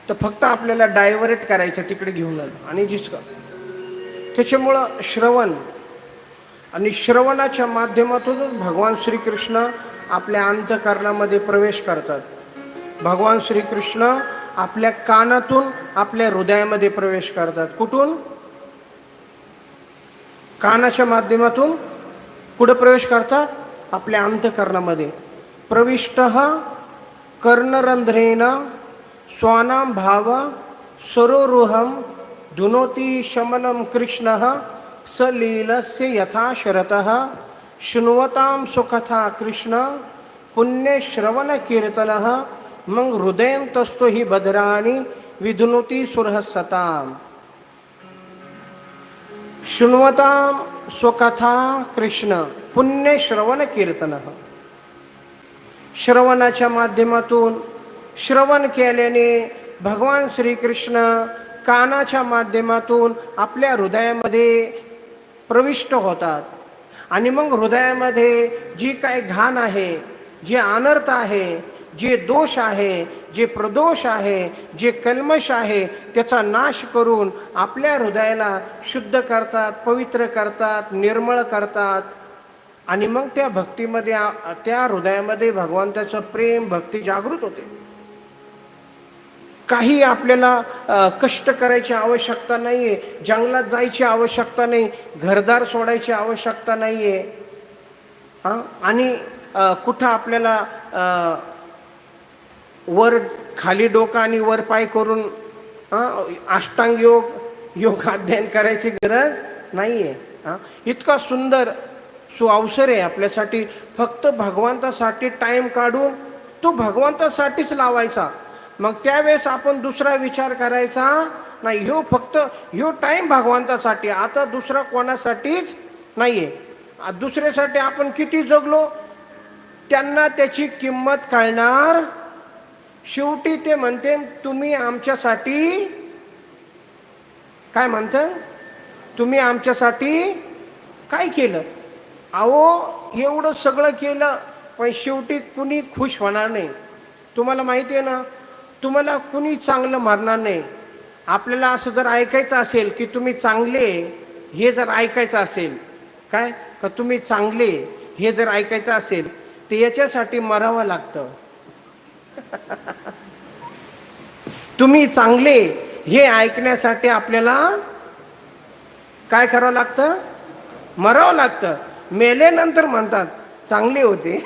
तर फक्त आपल्याला डायव्हर्ट करायचं, तिकडे घेऊन जाणं आणि जिसका. त्याच्यामुळं श्रवण आणि श्रवणाच्या माध्यमातून भगवान श्रीकृष्ण आपल्या अंतःकरणामध्ये प्रवेश करतात. भगवान श्रीकृष्ण आपल्या कानातून आपल्या हृदयामध्ये प्रवेश करतात. कुठून? कानाच्या माध्यमातून. कुठं प्रवेश करतात? आपल्या अंतःकरणामध्ये. प्रविष्टः कर्णरंध्रेण स्वानां भाव सरोरुहं धुनोति शमलं कृष्णः सलीलस्य यथा शरतः शृण्वतां सुकथा कृष्ण पुण्यश्रवणकीर्तनः मग हृदयं तस्थो हि भद्राणि विधुनोति सुरः सताम्. शृण्वतां स्वकथा कृष्ण पुण्यश्रवणकीर्तनः. श्रवणाच्या माध्यमातून श्रवण केल्याने भगवान श्रीकृष्ण कानाच्या माध्यमातून आपल्या हृदयामध्ये प्रविष्ट होतात. आणि मग हृदयामध्ये जी काय घाण आहे, जे अनर्थ आहे, जे दोष आहे, जे प्रदोष आहे, जे कल्मश आहे, त्याचा नाश करून आपल्या हृदयाला शुद्ध करतात, पवित्र करतात, निर्मळ करतात. आणि मग त्या भक्तीमध्ये त्या हृदयामध्ये भगवंताचं प्रेम भक्ती जागृत होते. काही आपल्याला कष्ट करायची आवश्यकता नाही आहे, जंगलात जायची आवश्यकता नाही, घरदार सोडायची आवश्यकता नाही आहे. हां, आणि कुठं आपल्याला वर खाली डोकं आणि वर पाय करून अष्टांग योग अध्ययन करायची गरज नाही आहे. इतका सुंदर सुअवसर आहे आपल्यासाठी. फक्त भगवंतासाठी टाईम काढून तो भगवंतासाठीच लावायचा. मग त्यावेळेस आपण दुसरा विचार करायचा नाही. फक्त टाईम भगवंतासाठी, आता दुसरा कोणासाठीच नाही आहे. दुसऱ्यासाठी आपण किती जगलो त्यांना त्याची किंमत कळणार. शेवटी ते म्हणते तुम्ही आमच्यासाठी काय म्हणता, तुम्ही आमच्यासाठी काय केलं. अहो एवढं सगळं केलं पण शेवटी कुणी खुश होणार नाही. तुम्हाला माहिती आहे ना, तुम्हाला कुणी चांगलं मारणार नाही. आपल्याला असं जर ऐकायचं असेल की तुम्ही चांगले, हे जर ऐकायचं असेल काय का तुम्ही चांगले, हे जर ऐकायचं असेल तर याच्यासाठी मरावं लागतं. तुम्ही चांगले हे ऐकण्यासाठी आपल्याला काय करावं लागतं, मरावं लागतं. मेल्यानंतर म्हणतात चांगले होते.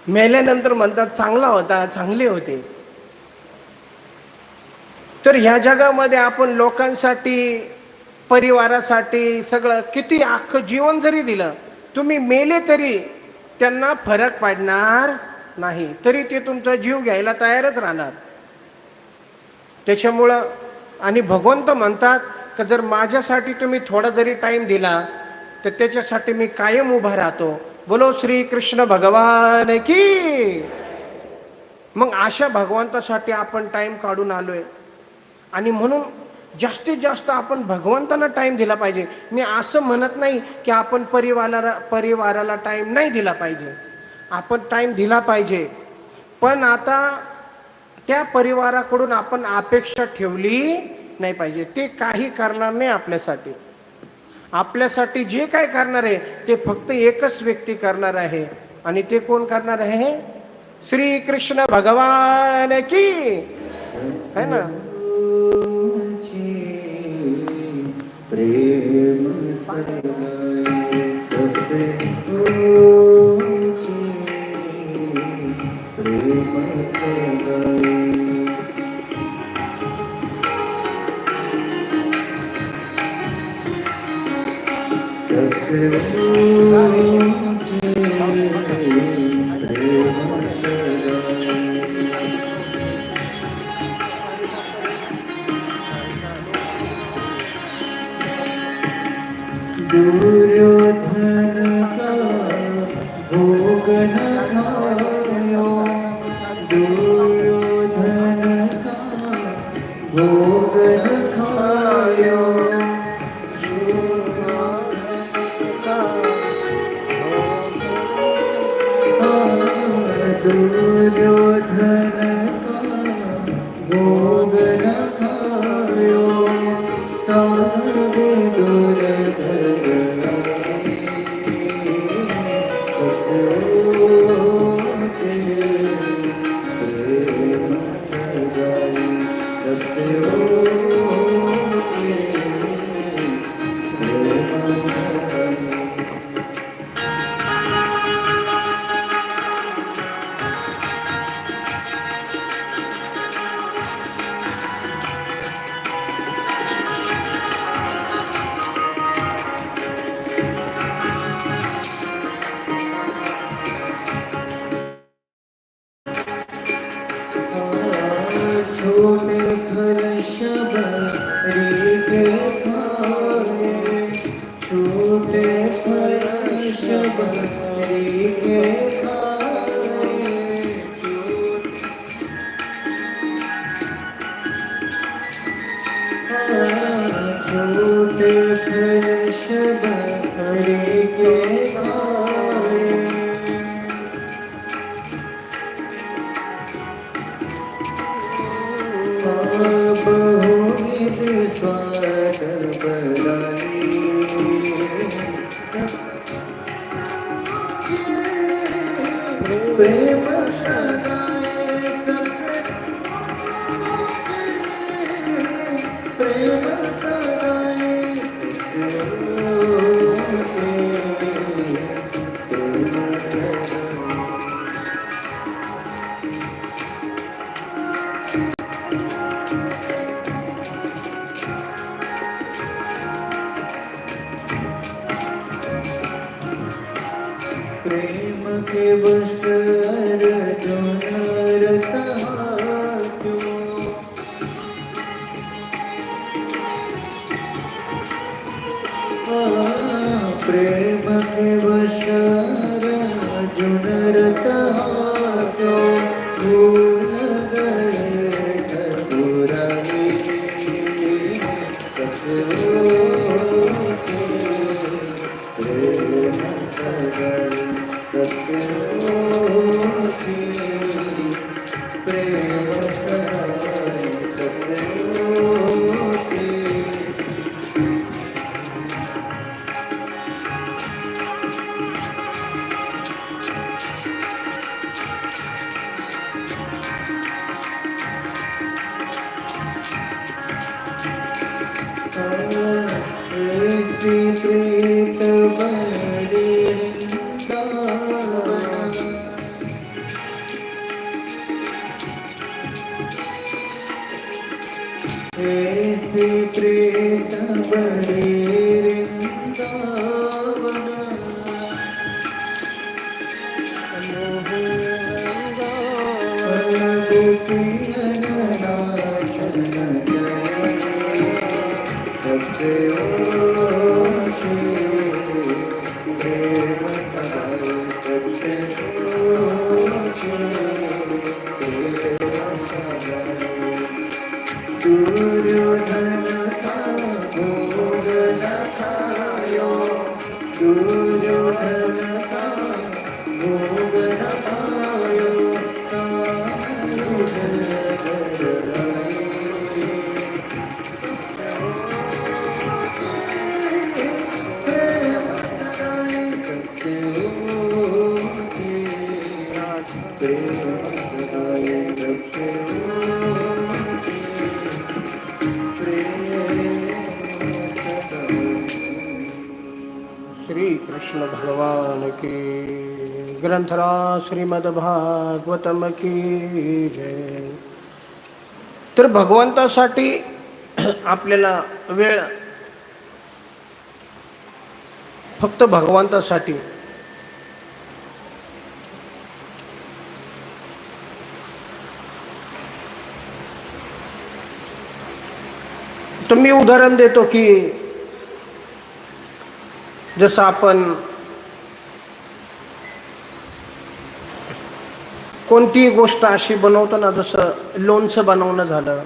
मेल्यानंतर म्हणतात चांगला होता, चांगले होते. तर ह्या जगामध्ये आपण लोकांसाठी, परिवारासाठी सगळं किती अख्खं जीवन जरी दिलं, तुम्ही मेले तरी त्यांना फरक पडणार नाही. तरी ते तुमचा जीव घ्यायला तयारच राहणार. त्याच्यामुळं आणि भगवंत म्हणतात की जर माझ्यासाठी तुम्ही थोडा जरी टाईम दिला तर त्याच्यासाठी मी कायम उभा राहतो. बोलो श्री कृष्ण भगवान की. मग अशा भगवंतासाठी आपण टाईम काढून आलोय. आणि म्हणून जास्तीत जास्त आपण भगवंतांना टाईम दिला पाहिजे. मी असं म्हणत नाही की आपण परिवाराला टाईम नाही दिला पाहिजे. आपण टाईम दिला पाहिजे. पण आता त्या परिवाराकडून आपण अपेक्षा ठेवली नाही पाहिजे. ते काही करणार नाही आपल्यासाठी. आपल्यासाठी जे काय करणार आहे ते फक्त एकच व्यक्ती करणार आहे. आणि ते कोण करणार आहे, श्री कृष्ण भगवान की है ना. प्रेम दुर्योधन का भोग न खायो, दुर्योधन का भोग न खायो. दुर्योधन का भोग न खायो, सारे प्रेम सगाए प्रेम सगाए प्रेम के वश अर्जुन रता क्यों प्रेम के वश अर्जुन रता क्यों भूल गए ठकुराई प्रीत बड़ी ऐसी प्रीत बड़ी श्री कृष्ण भगवान की ग्रंथराज श्रीमद्भागवतम की जय. तर भगवंतासाठी आपल्याला वेळ फक्त भगवंतासाठी तर मी उदाहरण देतो की जसं आपण कोणतीही गोष्ट अशी बनवतो ना, जसं लोणचं बनवणं झालं,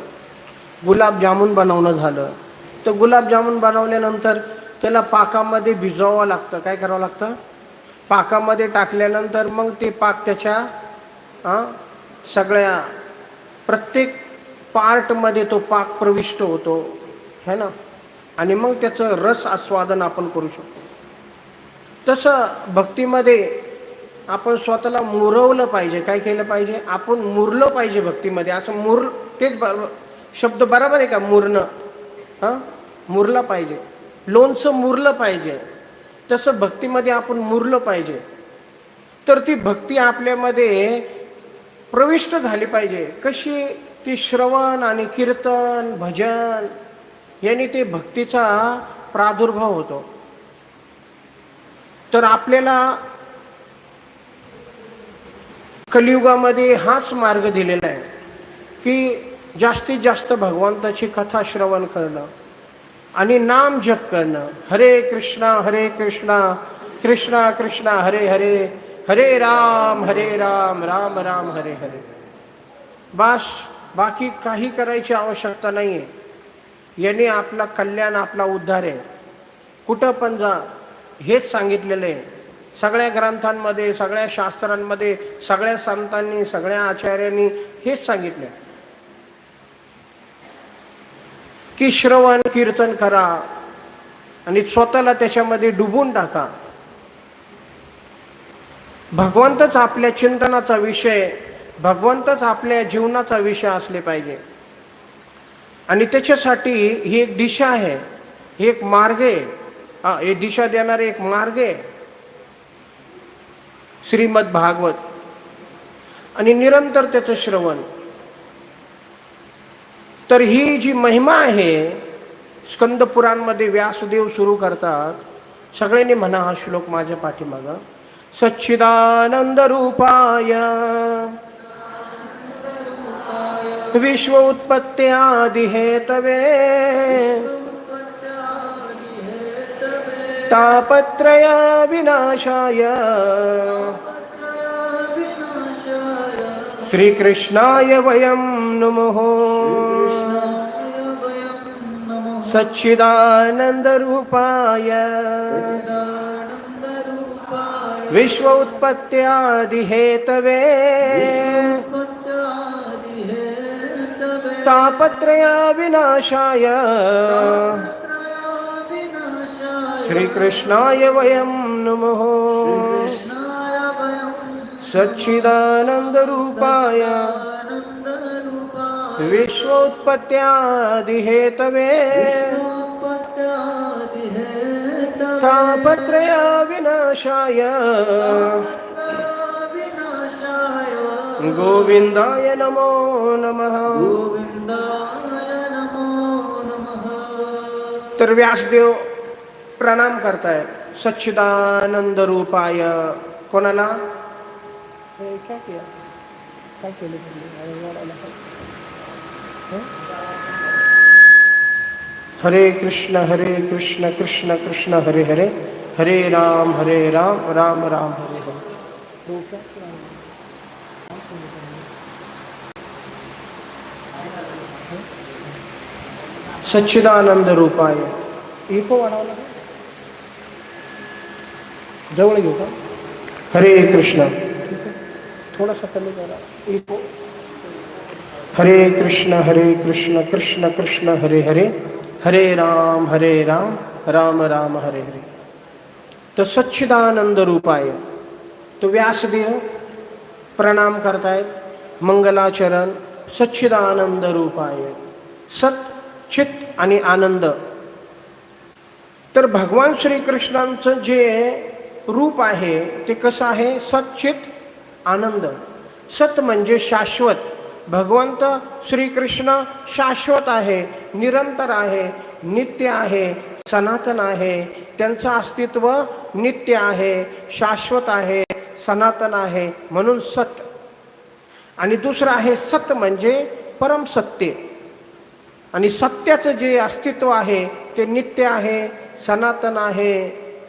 गुलाबजामुन बनवणं झालं, तर गुलाबजामुन बनवल्यानंतर त्याला पाकामध्ये भिजवावं लागतं. काय करावं लागतं? पाकामध्ये टाकल्यानंतर मग ते पाक त्याच्या सगळ्या प्रत्येक पार्टमध्ये तो पाक प्रविष्ट होतो है ना, आणि मग त्याचं रस आस्वादन आपण करू शकतो. तसं भक्तीमध्ये आपण स्वतःला मुरवलं पाहिजे. काय केलं पाहिजे? आपण मुरलं पाहिजे भक्तीमध्ये. असं तेच शब्द बरोबर आहे का? मुरणं, मुरलं पाहिजे. लोणचं मुरलं पाहिजे. तसं भक्तीमध्ये आपण मुरलं पाहिजे. तर ती भक्ती आपल्यामध्ये प्रविष्ट झाली पाहिजे. कशी? ती श्रवण आणि कीर्तन भजन यांनी ते भक्तीचा प्रादुर्भाव होतो. तर आपल्याला कलियुगामध्ये हाच मार्ग दिलेला आहे की जास्तीत जास्त भगवंताची कथा श्रवण करणं आणि नाम जप करणं. हरे कृष्णा कृष्णा कृष्णा हरे हरे, हरे राम राम राम हरे हरे. बस, बाकी काही करायची आवश्यकता नाही आहे. याने आपला कल्याण, आपला उद्धार आहे. कुठं पण जा हेच सांगितलेलं आहे. सगळ्या ग्रंथांमध्ये, सगळ्या शास्त्रांमध्ये, सगळ्या संतांनी, सगळ्या आचार्यांनी हेच सांगितलं की श्रवण कीर्तन करा आणि स्वतःला त्याच्यामध्ये डुबून टाका. भगवंतच आपल्या चिंतनाचा विषय, भगवंतच आपल्या जीवनाचा विषय असले पाहिजे. आणि त्याच्यासाठी ही एक दिशा आहे, ही एक मार्ग आहे, हे दिशा देणारे एक मार्ग आहे श्रीमद भागवत. आणि निरंतर त्याचं श्रवण. तर ही जी महिमा आहे, स्कंद पुराणमध्ये व्यासदेव सुरू करतात. सगळ्यांनी म्हणा हा श्लोक माझ्या पाठीमागं. सच्चिदानंद रूपाय विश्व उत्पत्ति आदि हेतवे तापत्रय विनाशाय श्रीकृष्णाय वयं नमः. सच्चिदानंद रूपाय विश्व उत्पत्ति आदि हेतवे तापत्रय विनाशाय श्रीकृष्णाय वयं नमः. सच्चिदानंद रूपाय विश्व उत्पत्ति आदि हेतवे तापत्रय विनाशाय गोविंदाय नमो नमः. तर व्यासदेव प्रणाम करतायत सच्चिदानंद रूपाय. कोणाला? क्या किया? काय केलं? हरे कृष्ण कृष्ण कृष्ण हरे हरे, हरे राम राम राम हरे हरे. सच्चिदानंद रूपाय. इको वाढवला जवळ घेऊ का? हरे कृष्ण. थोडासा कमी करा इको. हरे कृष्ण कृष्ण कृष्ण हरे हरे, हरे राम राम राम हरे हरे. तर सच्चिदानंद रूपाय. तो व्यासदेव प्रणाम करतायत, मंगलाचरण. सच्चिदानंद रूपाय, सत चित आणि आनंद. तर भगवान श्रीकृष्णांचं जे रूप आहे ते कसं आहे? सच्चित आनंद. सत म्हणजे शाश्वत. भगवंत श्रीकृष्ण शाश्वत आहे, निरंतर आहे, नित्य आहे, सनातन आहे. त्यांचं अस्तित्व नित्य आहे, शाश्वत आहे, सनातन आहे, म्हणून सत. आणि दुसरं आहे सत म्हणजे परम सत्य. आणि सत्याचं जे अस्तित्व आहे ते नित्य आहे, सनातन आहे,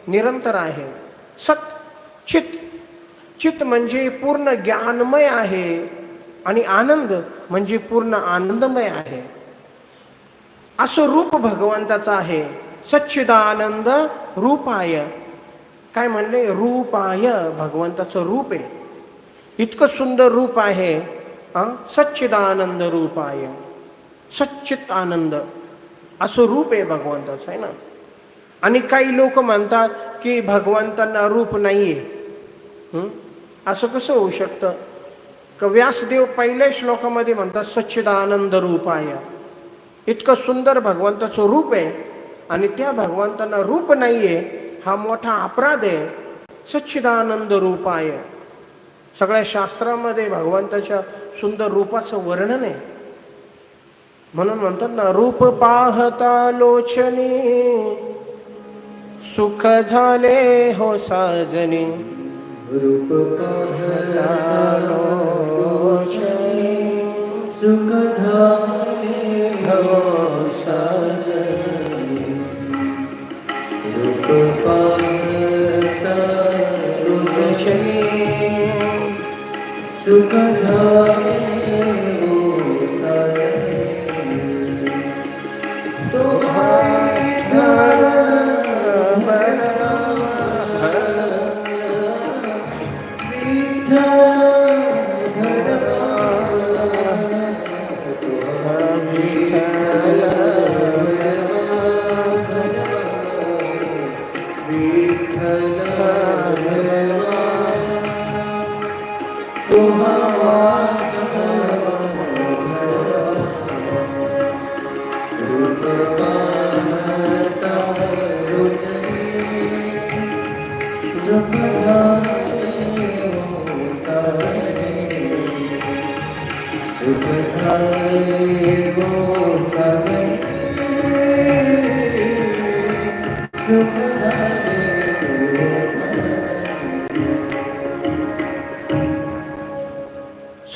निरंतर आहे. सत चित. चित म्हणजे पूर्ण ज्ञानमय आहे आणि आनंद म्हणजे पूर्ण आनंदमय आहे. असं रूप भगवंताचं आहे. सच्चिदानंद रूपाय. काय म्हणले? रूपाय. भगवंताचं रूप आहे. इतकं सुंदर रूप आहे. सच्चिदानंद रूपाय, सच्चित आनंद असं रूप आहे भगवंताचं, आहे ना. आणि काही लोक म्हणतात की भगवंतांना रूप नाही आहे. असं कसं होऊ शकतं? का व्यासदेव पहिल्या श्लोकामध्ये म्हणतात सच्चिदानंद रूपाय. इतकं सुंदर भगवंताचं रूप आहे आणि त्या भगवंतांना रूप नाही आहे, हा मोठा अपराध आहे. सच्चिदानंद रूपाय. सगळ्या शास्त्रामध्ये भगवंताच्या सुंदर रूपाचं वर्णन आहे. म्हणून म्हणतात ना, रूप पाहता लोचनी सुख झाले हो साजनी. रूप पाहता लोचनी सुख झाले हो साजनी. रूप पाहता लोचनी सुख झाले हो साजनी.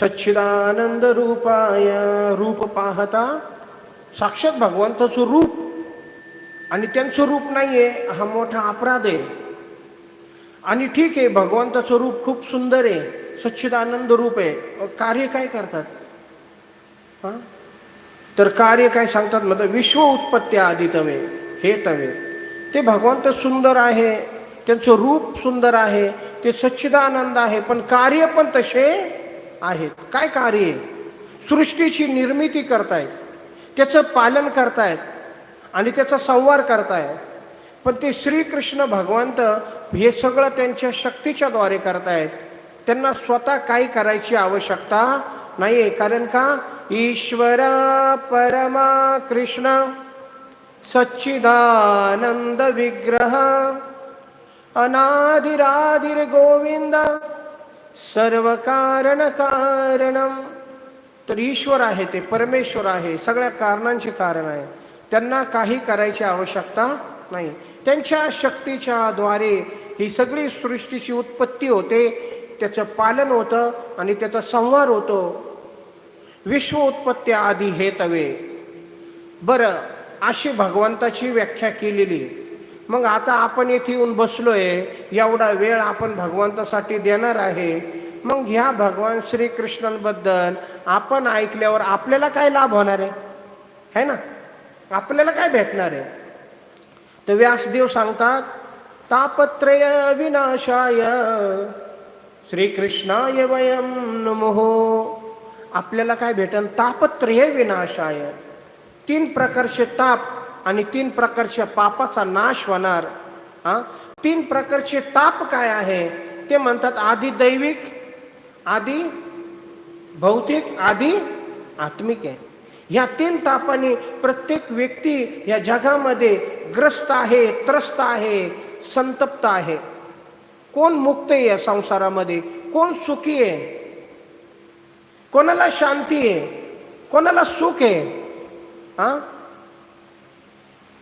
सच्चिदानंद रूपाय, रूप पाहता साक्षात भगवंताचं रूप आणि त्यांचं रूप नाहीये हा मोठा अपराध आहे. आणि ठीक आहे, भगवंताचं रूप खूप सुंदर आहे, सच्चिदानंद रूप आहे, कार्य काय करतात? हां, तर कार्य काय सांगतात? म्हणजे विश्व उत्पत्ती आदी तवे हे तवे. ते भगवंत सुंदर आहे, त्यांचं रूप सुंदर आहे, ते सच्चिदानंद आहे, पण कार्य पण तसे आहेत. काय कार्य आहे? सृष्टीची निर्मिती करतायत, त्याचं पालन करतायत आणि त्याचा संवार करतायत. पण ते श्रीकृष्ण भगवंत हे सगळं त्यांच्या शक्तीच्या द्वारे करतायत. त्यांना स्वतः काही करायची आवश्यकता नाही आहे. कारण का? ईश्वर परमा कृष्ण सच्चिदानंद विग्रह अनादिरादिर गोविंद सर्व कारण कारणम. तर ईश्वर आहे, ते परमेश्वर आहे, सगळ्या कारणांचे कारण आहे. त्यांना काही करायची आवश्यकता नाही. त्यांच्या शक्तीच्या द्वारे ही सगळी सृष्टीची उत्पत्ती होते, त्याचं पालन होतं आणि त्याचा संहार होतो. विश्व उत्पत्ती आदी हे तवे. बरं, अशी भगवंताची व्याख्या केलेली. मग आता आपण येथे येऊन बसलोय, एवढा वेळ आपण भगवंतासाठी देणार आहे. मग ह्या भगवान श्रीकृष्णांबद्दल आपण ऐकल्यावर आपल्याला काय लाभ होणार आहे ना? आपल्याला काय भेटणार आहे? तर व्यासदेव सांगतात, तापत्रय विनाशाय श्रीकृष्णाय वयम नमः. आपल्याला काय भेटन? तापत्रय विनाशाय. 3 प्रकारचे ताप आणि 3 प्रकारच्या पापाचा नाश होणार. 3 प्रकारचे ताप काय आहे ते म्हणतात? आधी दैविक, आधी भौतिक, आधी आत्मिक आहे. ह्या 3 तापाने प्रत्येक व्यक्ती या जगामध्ये ग्रस्त आहे, त्रस्त आहे, संतप्त आहे. कोण मुक्त आहे या संसारामध्ये? कोण सुखी आहे? कोणाला शांती आहे? कोणाला सुख आहे?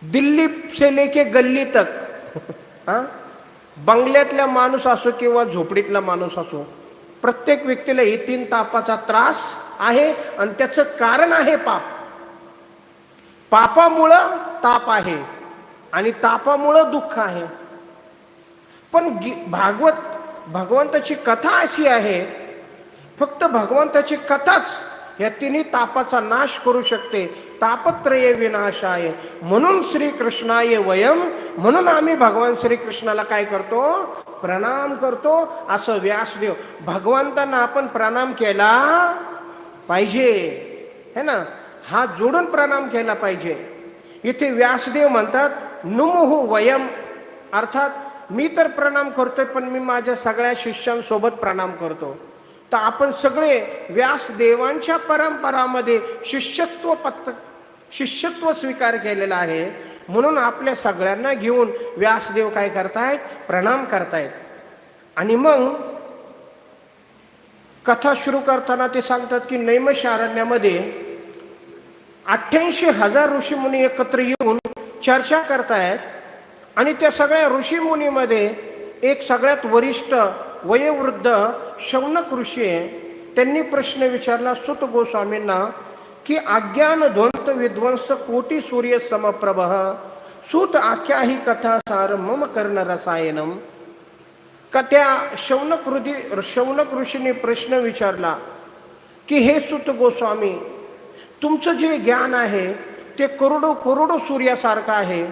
दिल्ली से लेके गल्ली तक, बंगल्यातला माणूस असो किंवा झोपडीतला माणूस असो, प्रत्येक व्यक्तीला ही 3 तापाचा त्रास आहे. आणि त्याचं कारण आहे पाप. पापामुळं ताप आहे आणि तापामुळं दुःख आहे. पण भगवंताची कथा अशी आहे, फक्त भगवंताची कथाच या 3 तापाचा नाश करू शकते. तापत्रय विनाशाय म्हणून श्रीकृष्णाय वयम. म्हणून आम्ही भगवान श्रीकृष्णाला काय करतो? प्रणाम करतो. असं व्यासदेव. भगवंतांना आपण प्रणाम केला पाहिजे, है ना? हात जोडून प्रणाम केला पाहिजे. इथे व्यासदेव म्हणतात नुमुहु वयम, अर्थात मी तर प्रणाम करतोय, पण मी माझ्या सगळ्या शिष्यांसोबत प्रणाम करतो. तर आपण सगळे व्यासदेवांच्या परंपरामध्ये शिष्यत्व स्वीकार केलेला आहे. म्हणून आपल्या सगळ्यांना घेऊन व्यासदेव काय करतायत? प्रणाम करतायत. आणि मग कथा सुरू करताना ते सांगतात की नैमिषारण्यामध्ये 88,000 ऋषीमुनी एकत्र येऊन चर्चा करतायत. आणि त्या सगळ्या ऋषीमुनीमध्ये एक सगळ्यात वरिष्ठ वयोवृद्ध शौनक ऋषी आहे. त्यांनी प्रश्न विचारला सूत गोस्वामींना की अज्ञान ध्वंत विध्वंस कोटी सूर्य समप्रभ सूत आख्या ही कथा सार मम कर्ण रसायनम. का त्या शौनक ऋषीने प्रश्न विचारला की हे सूत गोस्वामी, तुमचं जे ज्ञान आहे ते करोडो सूर्यासारखं आहे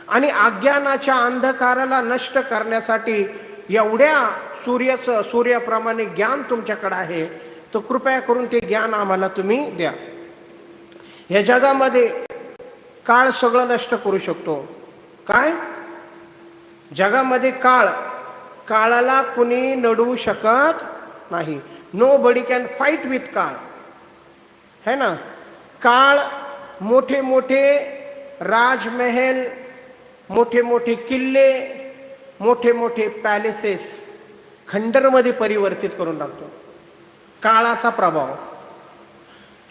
आणि अज्ञानाच्या अंधकाराला नष्ट करण्यासाठी एवढ्या सूर्याप्रमाणे ज्ञान तुमच्याकडे आहे, तर कृपया करून ते ज्ञान आम्हाला तुम्ही द्या. या जगामध्ये काळ सगळं नष्ट करू शकतो. काय? जगामध्ये काळाला कुणी नडवू शकत नाही. Nobody can fight with काळ, है ना. काळ मोठे मोठे राजमहल, मोठे मोठे किल्ले, मोठे मोठे पॅलेसेस खंडरमध्ये परिवर्तित करून टाकतो. काळाचा प्रभाव.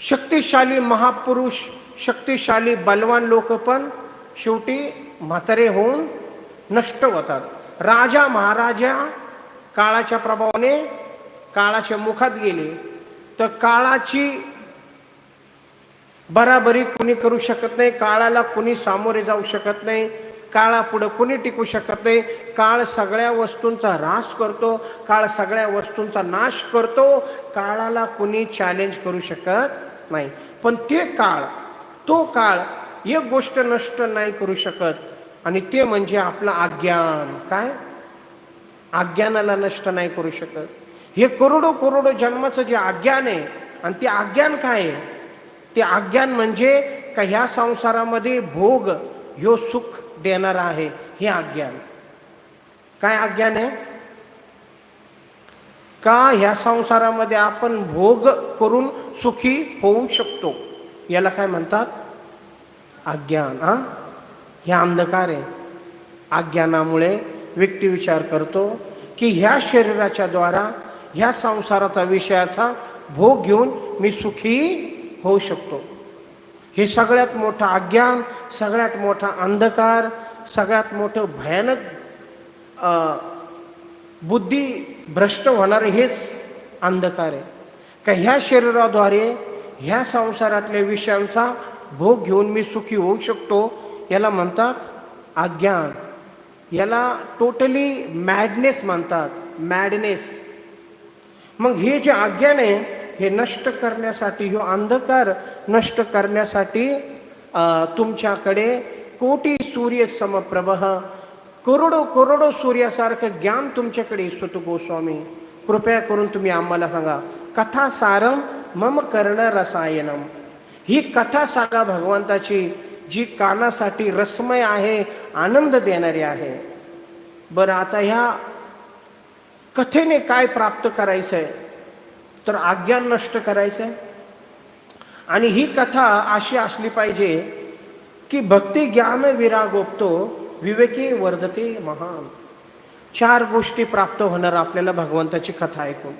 शक्तिशाली महापुरुष, शक्तिशाली बलवान लोक पण शेवटी म्हातारे होऊन नष्ट होतात. राजा महाराजा काळाच्या प्रभावाने काळाच्या मुखात गेले, तर काळाची बराबरी कुणी करू शकत नाही. काळाला कुणी सामोरे जाऊ शकत नाही. काळापुढं कुणी टिकू शकत नाही. काळ सगळ्या वस्तूंचा ऱ्हास करतो, काळ सगळ्या वस्तूंचा नाश करतो. काळाला कुणी चॅलेंज करू शकत नाही. पण ते काळ, तो काळ एक गोष्ट नष्ट नाही करू शकत, आणि ते म्हणजे आपलं अज्ञान. काय? अज्ञानाला नष्ट नाही करू शकत. हे करोडो करोडो जन्माचं जे अज्ञान आहे, आणि ते अज्ञान काय आहे? ते अज्ञान म्हणजे का ह्या संसारामध्ये भोग ह्यो सुख देणार आहे, हे अज्ञान. काय अज्ञान आहे? का ह्या संसारामध्ये आपण भोग करून सुखी होऊ शकतो, याला काय म्हणतात? अज्ञान. हे अंधकार आहे. अज्ञानामुळे व्यक्ती विचार करतो की ह्या शरीराच्या द्वारा ह्या संसाराचा विषयाचा भोग घेऊन मी सुखी होऊ शकतो. हे सगळ्यात मोठं अज्ञान, सगळ्यात मोठा अंधकार, सगळ्यात मोठं भयानक बुद्धी भ्रष्ट होणारे हेच अंधकार आहे. का ह्या शरीराद्वारे ह्या संसारातल्या विषयांचा भोग घेऊन मी सुखी होऊ शकतो, याला म्हणतात अज्ञान. याला टोटली मॅडनेस म्हणतात, मॅडनेस. मग हे जे अज्ञान आहे, हे नष्ट करण्यासाठी, हे अंधकार नष्ट करण्यासाठी तुमच्याकडे कोटी सूर्य समप्रभः, करोडो करोडो सूर्यासारखं ज्ञान तुमच्याकडे. सुत गोस्वामी, कृपया करून तुम्ही आम्हाला सांगा, कथा सारम मम कर्ण रसायनम. ही कथा सांगा भगवंताची, जी कानासाठी रसमय आहे, आनंद देणारी आहे. बरं, आता ह्या कथेने काय प्राप्त करायचं आहे? तर अज्ञान नष्ट करायचं आहे. आणि ही कथा अशी असली पाहिजे की भक्ती ज्ञान विरागोप्तो विवेकी वर्धते महान. 4 गोष्टी प्राप्त होणार आपल्याला भगवंताची कथा ऐकून.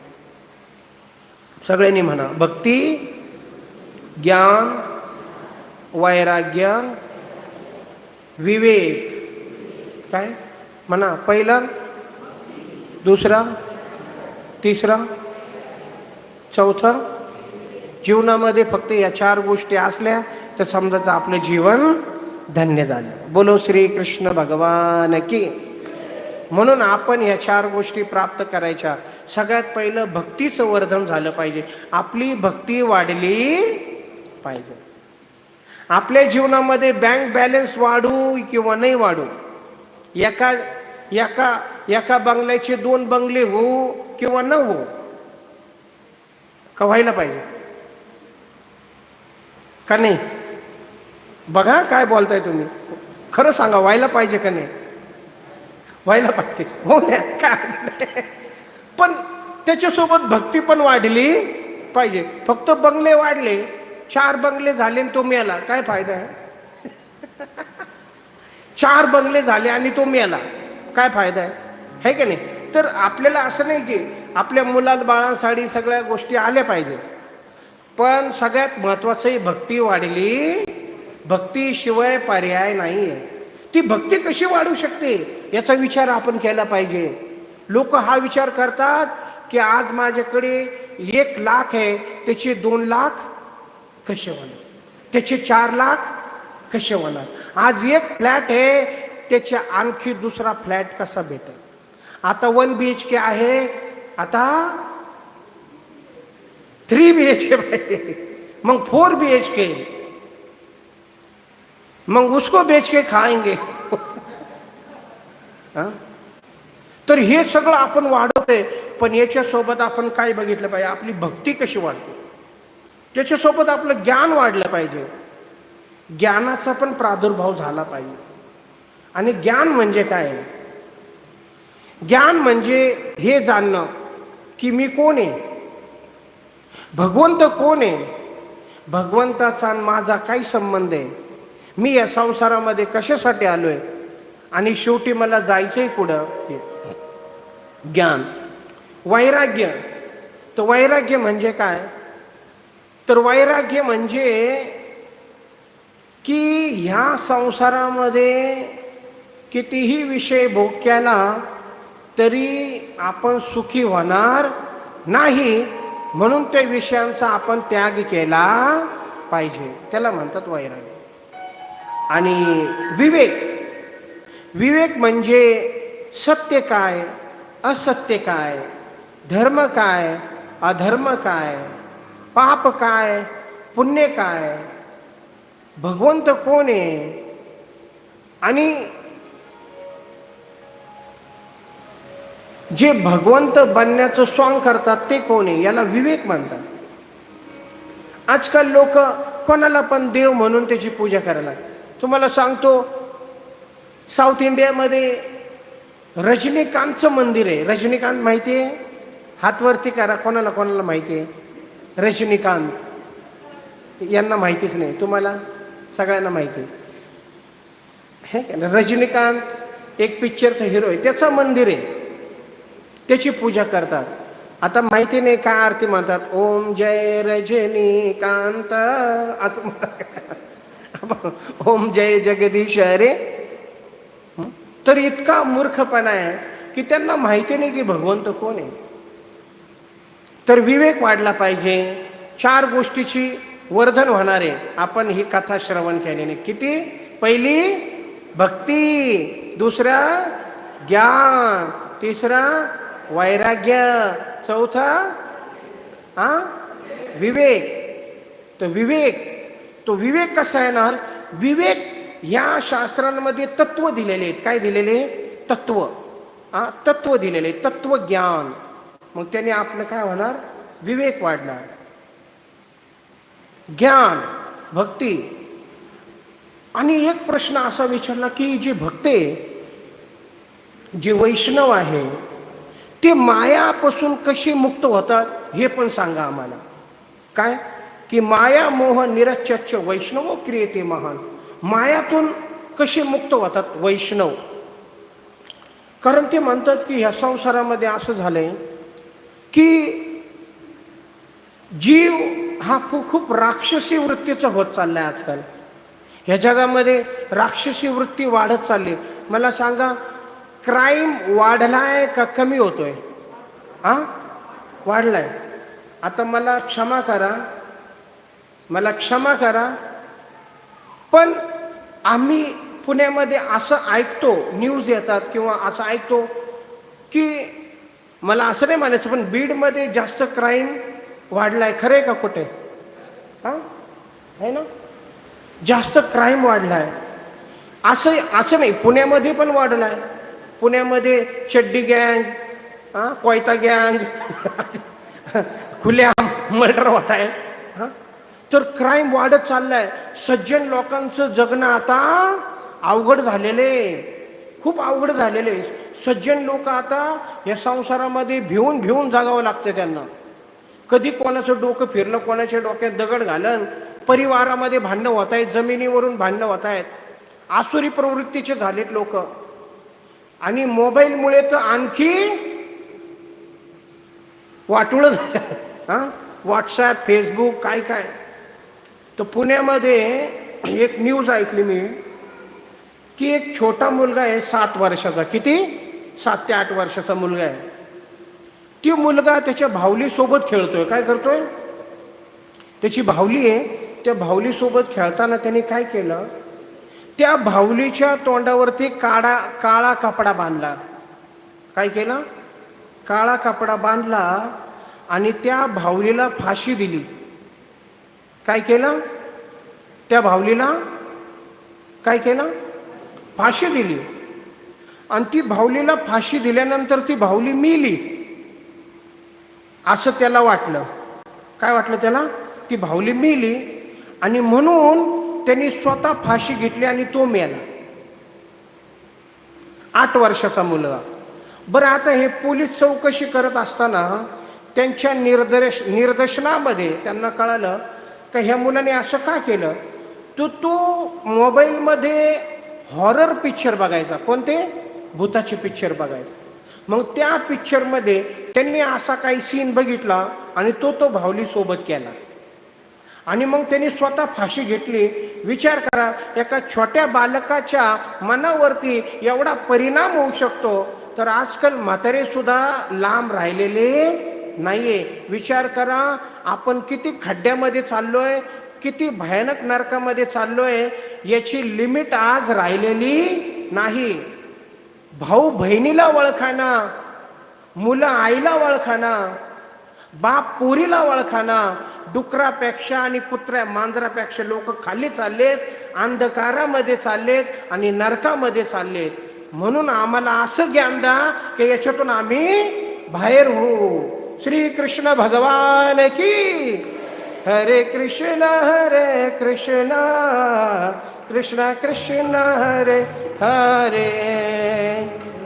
सगळ्यांनी म्हणा, भक्ती, ज्ञान, वैराग्य, विवेक. काय म्हणा? पहिला, दुसरा, तिसरा, चौथा. जीवनामध्ये फक्त या 4 गोष्टी असल्या तर समजायचं आपलं जीवन धन्य झालं. बोलो श्री कृष्ण भगवान की. म्हणून आपण ह्या 4 गोष्टी प्राप्त करायच्या. सगळ्यात पहिलं भक्तीचं वर्धन झालं पाहिजे. आपली भक्ती वाढली पाहिजे. आपल्या जीवनामध्ये बँक बॅलन्स वाढू किंवा नाही वाढू, एका एका एका बंगल्याचे 2 बंगले होऊ किंवा न होऊ, का व्हायला पाहिजे का नाही? बघा काय बोलताय तुम्ही, खरं सांगा, व्हायला पाहिजे का नाही? व्हायला पाहिजे. हो द्या, काय. पण त्याच्यासोबत भक्ती पण वाढली पाहिजे. फक्त बंगले वाढले, 4 बंगले झाले आणि तो मेला, काय फायदा आहे? 4 बंगले झाले आणि तो मेला, काय फायदा आहे का नाही? तर आपल्याला असं नाही की आपल्या मुलाला बाळांसाठी सगळ्या गोष्टी आल्या पाहिजे, पण सगळ्यात महत्त्वाचं भक्ती वाढली. भक्तीशिवाय पर्याय नाही आहे. ती भक्ती कशी वाढू शकते याचा विचार आपण केला पाहिजे. लोक हा विचार करतात की आज माझ्याकडे 1 लाख आहे, त्याचे 2 लाख कसे होणार, त्याचे 4 लाख कसे होणार. आज 1 फ्लॅट आहे, त्याच्या आणखी दुसरा फ्लॅट कसा भेटेल. आता 1 BHK आहे, आता 3 BHK पाहिजे, मग 4 BHK, मग उसको बेच के खाएंगे. तर हे सगळं आपण वाढवतोय, पण याच्यासोबत आपण काय बघितलं पाहिजे? आपली भक्ती कशी वाढते, त्याच्यासोबत आपलं ज्ञान वाढलं पाहिजे. ज्ञानाचा पण प्रादुर्भाव झाला पाहिजे. आणि ज्ञान म्हणजे काय? ज्ञान म्हणजे हे जाणणं की मी कोण आहे, भगवंत कोण आहे, भगवंताचा आणि माझा काय संबंध आहे, मी या संसारामध्ये कशासाठी आलोय आणि शेवटी मला जायचंय कुठं. हे ज्ञान. वैराग्य. तर वैराग्य म्हणजे काय, तर वैराग्य म्हणजे की ह्या संसारामध्ये कितीही विषय भोग केला तरी आपण सुखी होणार नाही, म्हणून त्या विषयांचा आपण त्याग केला पाहिजे, त्याला म्हणतात वैराग्य. आणि विवेक. विवेक म्हणजे सत्य काय, असत्य काय, धर्म काय, अधर्म काय, पाप काय, पुण्य काय, भगवंत कोण आहे आणि जे भगवंत बनण्याचं सॉंग करतात ते कोण आहे, याला विवेक म्हणतात. आजकाल लोक कोणाला पण देव म्हणून त्याची पूजा करायला. तुम्हाला सांगतो, साऊथ इंडियामध्ये रजनीकांतचं मंदिर आहे. रजनीकांत माहिती आहे? हातवरती करा कोणाला कोणाला माहिती आहे. रजनीकांत यांना माहितीच नाही, तुम्हाला सगळ्यांना माहिती आहे का. रजनीकांत एक पिक्चरचा हिरो आहे, त्याचं मंदिर आहे, त्याची पूजा करतात. आता माहिती नाही काय आरती म्हणतात, ओम जय रजनीकांत असं ओम जय जगदीश रे. तर इतका मूर्खपणा आहे की त्यांना माहिती नाही की भगवंत कोण आहे. तर विवेक वाढला पाहिजे. 4 गोष्टीची वर्धन होणार आहे आपण ही कथा श्रवण केल्याने. किती? पहिली भक्ती, दुसरा ज्ञान, तिसरा वैराग्य, चौथा विवेक. तर तो विवेक कसा येणार? विवेक या शास्त्रांमध्ये तत्व दिलेले आहेत. काय दिलेले? तत्व. तत्व दिलेले, तत्वज्ञान. मग त्याने आपलं काय होणार? विवेक वाढणार. ज्ञान, भक्ती. आणि एक प्रश्न असा विचारला की जे भक्त आहे, जे वैष्णव आहे, ते मायापासून कसे मुक्त होतात हे पण सांगा आम्हाला. काय की माया मोह निरच्च वैष्णव क्रियते महान. मायातून कसे मुक्त होतात वैष्णव? कारण ते म्हणतात की ह्या संसारामध्ये असं झालंय की जीव हा खूप राक्षसी वृत्तीचा होत चाललाय आजकाल. ह्या जगामध्ये राक्षसी वृत्ती वाढत चालली. मला सांगा, क्राईम वाढलाय का कमी होतोय? वाढलाय. आता मला क्षमा करा, पण आम्ही पुण्यामध्ये असं ऐकतो, न्यूज येतात किंवा असं ऐकतो की, मला असं नाही म्हणायचं पण बीडमध्ये जास्त क्राईम वाढलाय. खरं आहे का खोटे? आहे ना, जास्त क्राईम वाढलाय. असं नाही, पुण्यामध्ये पण वाढलाय. पुण्यामध्ये चड्डी गँग, कोयता गँग, खुल्या मर्डर होत आहे. तर क्राईम वाढत चाललाय. सज्जन लोकांचं जगणं आता अवघड झालेले, खूप अवघड झालेले. सज्जन लोक आता या संसारामध्ये भिवून जगावं लागतं त्यांना. कधी कोणाचं डोकं फिरलं, कोणाच्या डोक्यात दगड घालन, परिवारामध्ये भांडणं होत आहेत, जमिनीवरून भांडणं होत आहेत. आसुरी प्रवृत्तीचे झालेत लोक. आणि मोबाईलमुळे तर आणखी वाटोळं झालं. व्हॉट्सॲप, फेसबुक, काय. तर पुण्यामध्ये एक न्यूज ऐकली मी की एक छोटा मुलगा आहे 7 वर्षाचा. किती? 7 ते 8 वर्षाचा मुलगा आहे. ती मुलगा त्याच्या भावलीसोबत खेळतोय. काय करतोय? त्याची भावली आहे, त्या भावलीसोबत खेळताना त्याने काय केलं, त्या भावलीच्या तोंडावरती काळा कपडा बांधला. काय केलं? काळा कपडा बांधला आणि त्या भावलीला फाशी दिली. काय केलं? त्या भावलीला काय केलं? फाशी दिली. आणि ती भावलीला फाशी दिल्यानंतर ती भावली मेली असं त्याला वाटलं. काय वाटलं त्याला? ती भावली मेली आणि म्हणून त्यांनी स्वतः फाशी घेतली आणि तो मेला. 8 वर्षाचा मुलगा. बरं, आता हे पोलीस चौकशी करत असताना त्यांच्या निदर्शनामध्ये त्यांना कळालं का ह्या मुलाने असं का केलं. तो मोबाईलमध्ये हॉरर पिक्चर बघायचा. कोणते? भूताचे पिक्चर बघायचा. मग त्या पिक्चरमध्ये त्यांनी असा काही सीन बघितला आणि तो भावलीसोबत केला आणि मग त्यांनी स्वतः फाशी घेतली. विचार करा, एका छोट्या बालकाच्या मनावरती एवढा परिणाम होऊ शकतो. तर आजकाल म्हातारेसुद्धा लांब राहिलेले नाहीये. विचार करा, आपण किती खड्ड्यामध्ये चाललोय, किती भयानक नरकामध्ये चाललोय, याची लिमिट आज राहिलेली नाही. भाऊ बहिणीला ओळखाना, मुलं आईला ओळखाना, बाप पोरीला ओळखाना. डुकरापेक्षा आणि कुत्र्या मांजरापेक्षा लोक खाली चाललेत, अंधकारामध्ये चाललेत आणि नरकामध्ये चाललेत. म्हणून आम्हाला असं ज्ञान द्या की याच्यातून आम्ही बाहेर होऊ. श्री कृष्ण भगवान की. हरे कृष्ण कृष्ण कृष्ण हरे हरे,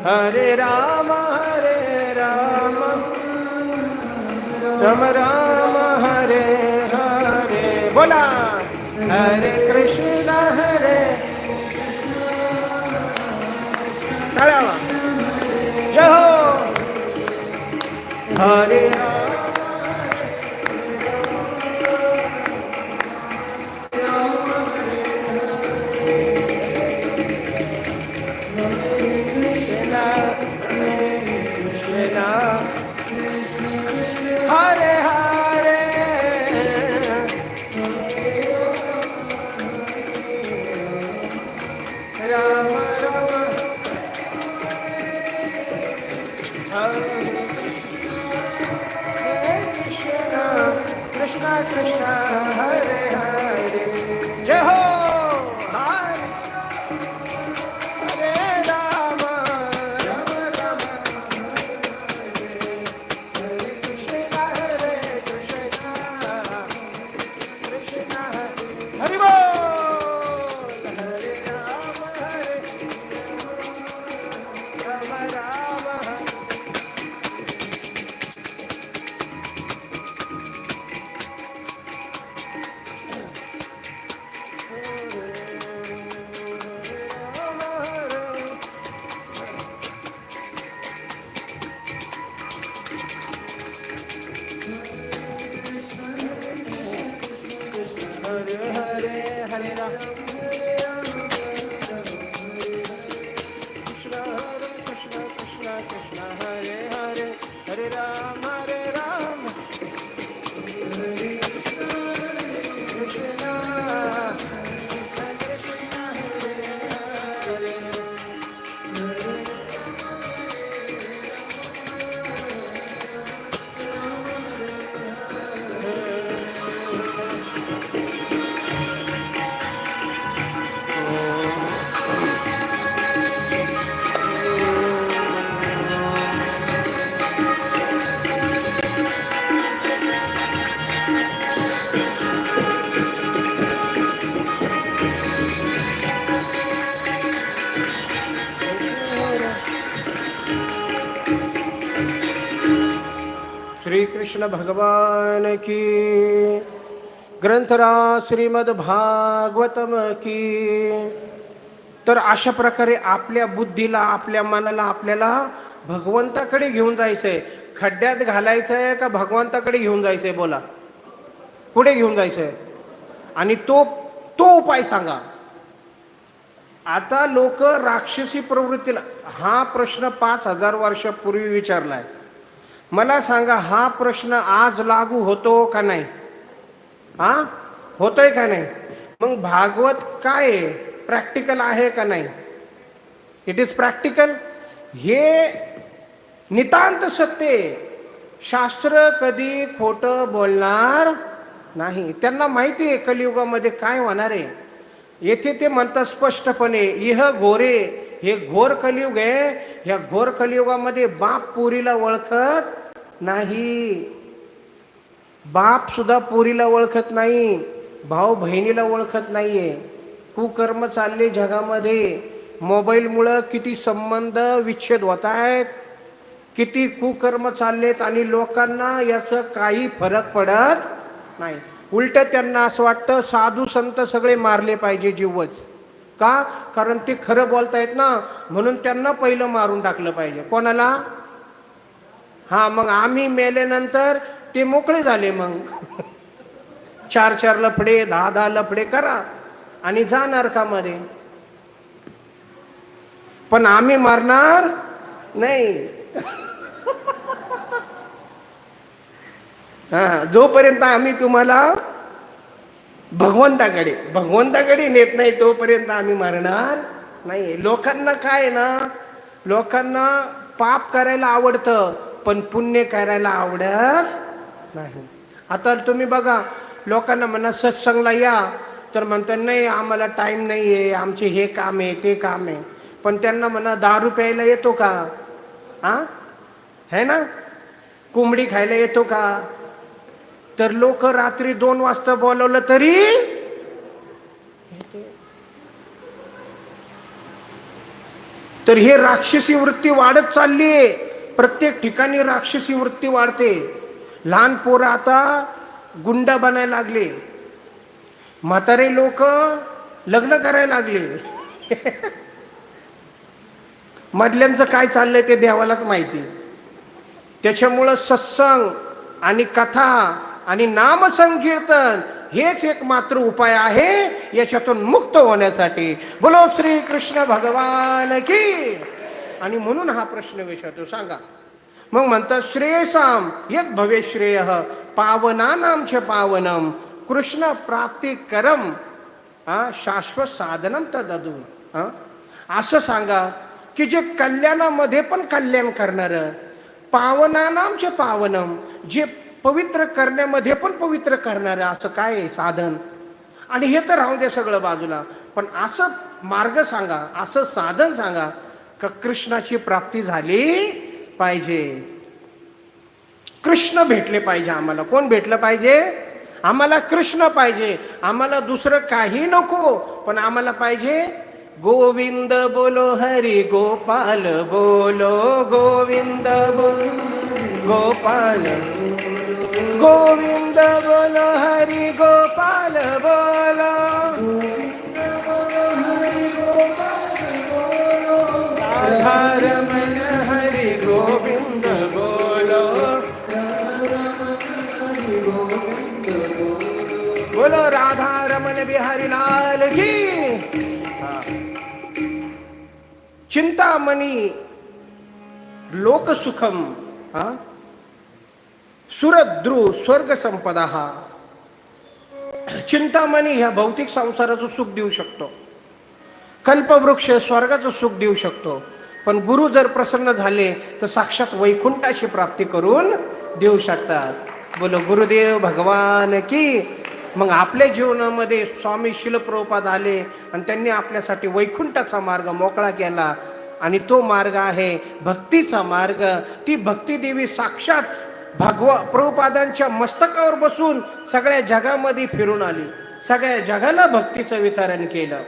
हरे राम राम राम हरे हरे. बोला हरे कृष्ण जय हो. हरे राम हरे हरे राम राम हरे कृष्ण कृष्ण हरे हरे. जय हो. हरे राम राम राम हरि बोल. हरे राम राम. हरे हरे हरे राम कृष्ण हरे कृष्ण कृष्ण कृष्ण हरे हरे, हरे राम श्री कृष्ण भगवान की. ग्रंथराज श्रीमद भागवतम की. तर अशा प्रकारे आपल्या बुद्धीला, आपल्या मनाला आपल्याला भगवंताकडे घेऊन जायचंय. खड्ड्यात घालायचंय का भगवंताकडे घेऊन जायचंय? बोला, पुढे घेऊन जायचंय. आणि तो उपाय सांगा. आता लोक राक्षसी प्रवृत्तीला, हा प्रश्न 5000 वर्षापूर्वी विचारलाय. मला सांगा, हा प्रश्न आज लागू होतो का नाही? होतोय का नाही? मग भागवत काय आहे? प्रॅक्टिकल आहे का नाही? It is practical. हे नितांत सत्य. शास्त्र कधी खोटं बोलणार नाही. त्यांना माहिती आहे कलियुगामध्ये काय होणार आहे. येथे ते म्हणतात स्पष्टपणे, इह घोरे, हे घोर कलियुग आहे. ह्या घोर कलियुगामध्ये बाप पोरीला ओळखत नाही, बाप सुद्धा पोरीला ओळखत नाही, भाऊ बहिणीला ओळखत नाहीये. कुकर्म चालले जगामध्ये. मोबाईलमुळं किती संबंध विच्छेद होत आहेत. किती कुकर्म चाललेत आणि लोकांना याचं काही फरक पडत नाही. उलट त्यांना असं वाटतं साधू संत सगळे मारले पाहिजे जीवच. का? कारण ते खरं बोलतायत ना, म्हणून त्यांना पहिलं मारून टाकलं पाहिजे. कोणाला? हा, मग आम्ही मेल्यानंतर ते मोकळे झाले. मग 4-4 लफडे 10-10 लफडे करा आणि जा नरकामध्ये. पण आम्ही मारणार नाही. हा, जोपर्यंत आम्ही तुम्हाला भगवंताकडे नेत नाही तोपर्यंत आम्ही मरणार नाही. लोकांना काय ना, लोकांना पाप करायला आवडतं पण पुण्य करायला आवडत नाही. आता तुम्ही बघा, लोकांना म्हणा सत्संगला या, तर म्हणतात नाही आम्हाला टाईम नाही आहे, आमचे हे काम आहे ते काम आहे. पण त्यांना म्हणा दारू प्यायला येतो का? हा, है ना? कोंबडी खायला येतो का? तर लोक रात्री 2 वाजता बोलवलं तरी तर हे राक्षसी वृत्ती वाढत चालली आहे. प्रत्येक ठिकाणी राक्षसी वृत्ती वाढते. लहान पोरं आता गुंड बनायला लागले, म्हातारे लोक लग्न करायला लागले. मधल्यांचं काय चाललंय ते देवालाच माहिती. त्याच्यामुळं सत्संग आणि कथा आणि नामसंकीर्तन हेच एक मात्र उपाय आहे याच्यातून मुक्त होण्यासाठी. बोलो श्री कृष्ण भगवान की. आणि म्हणून हा प्रश्न विचारतो, सांगा. मग म्हणतात श्रेयसाम यद भवे श्रेय पावनानां च पावनम कृष्ण प्राप्ती करम शाश्वत साधनम तददु. असं सांगा की जे कल्याणामध्ये पण कल्याण करणारं, पावनानां च पावनम, जे पवित्र करण्यामध्ये पण पवित्र करणारं असं काय आहे साधन. आणि हे तर राहू दे सगळं बाजूला, पण असं मार्ग सांगा, असं साधन सांगा का कृष्णाची प्राप्ती झाली पाहिजे. कृष्ण भेटले पाहिजे आम्हाला. कोण भेटलं पाहिजे? आम्हाला कृष्ण पाहिजे. आम्हाला दुसरं काही नको, पण आम्हाला पाहिजे गोविंद बोलो हरी गोपाल बोलो, गोविंद बोलो गोपाल, गोविंद बोलो हरी गोपाल बोलो, राधारमण हरि गोविंद बोलो, बोलो राधारमण बिहारी लाल की. चिंतामणी लोकसुखम सुरद्रु स्वर्ग संपदा. चिंतामणी ह्या भौतिक संसाराचं सुख देऊ शकतो, कल्पवृक्ष स्वर्गाचं सुख देऊ शकतो, पण गुरु जर प्रसन्न झाले तर साक्षात वैकुंठाची प्राप्ती करून देऊ शकतात. बोलो गुरुदेव भगवान की. मग आपल्या जीवनामध्ये स्वामी शिल प्रभुपाद आले आणि त्यांनी आपल्यासाठी वैकुंठाचा मार्ग मोकळा केला. आणि तो मार्ग आहे भक्तीचा मार्ग. ती भक्ती देवी साक्षात प्रभुपादांच्या मस्तकावर बसून सगळ्या जगामध्ये फिरून आली, सगळ्या जगाला भक्तीचं वितरण केलं.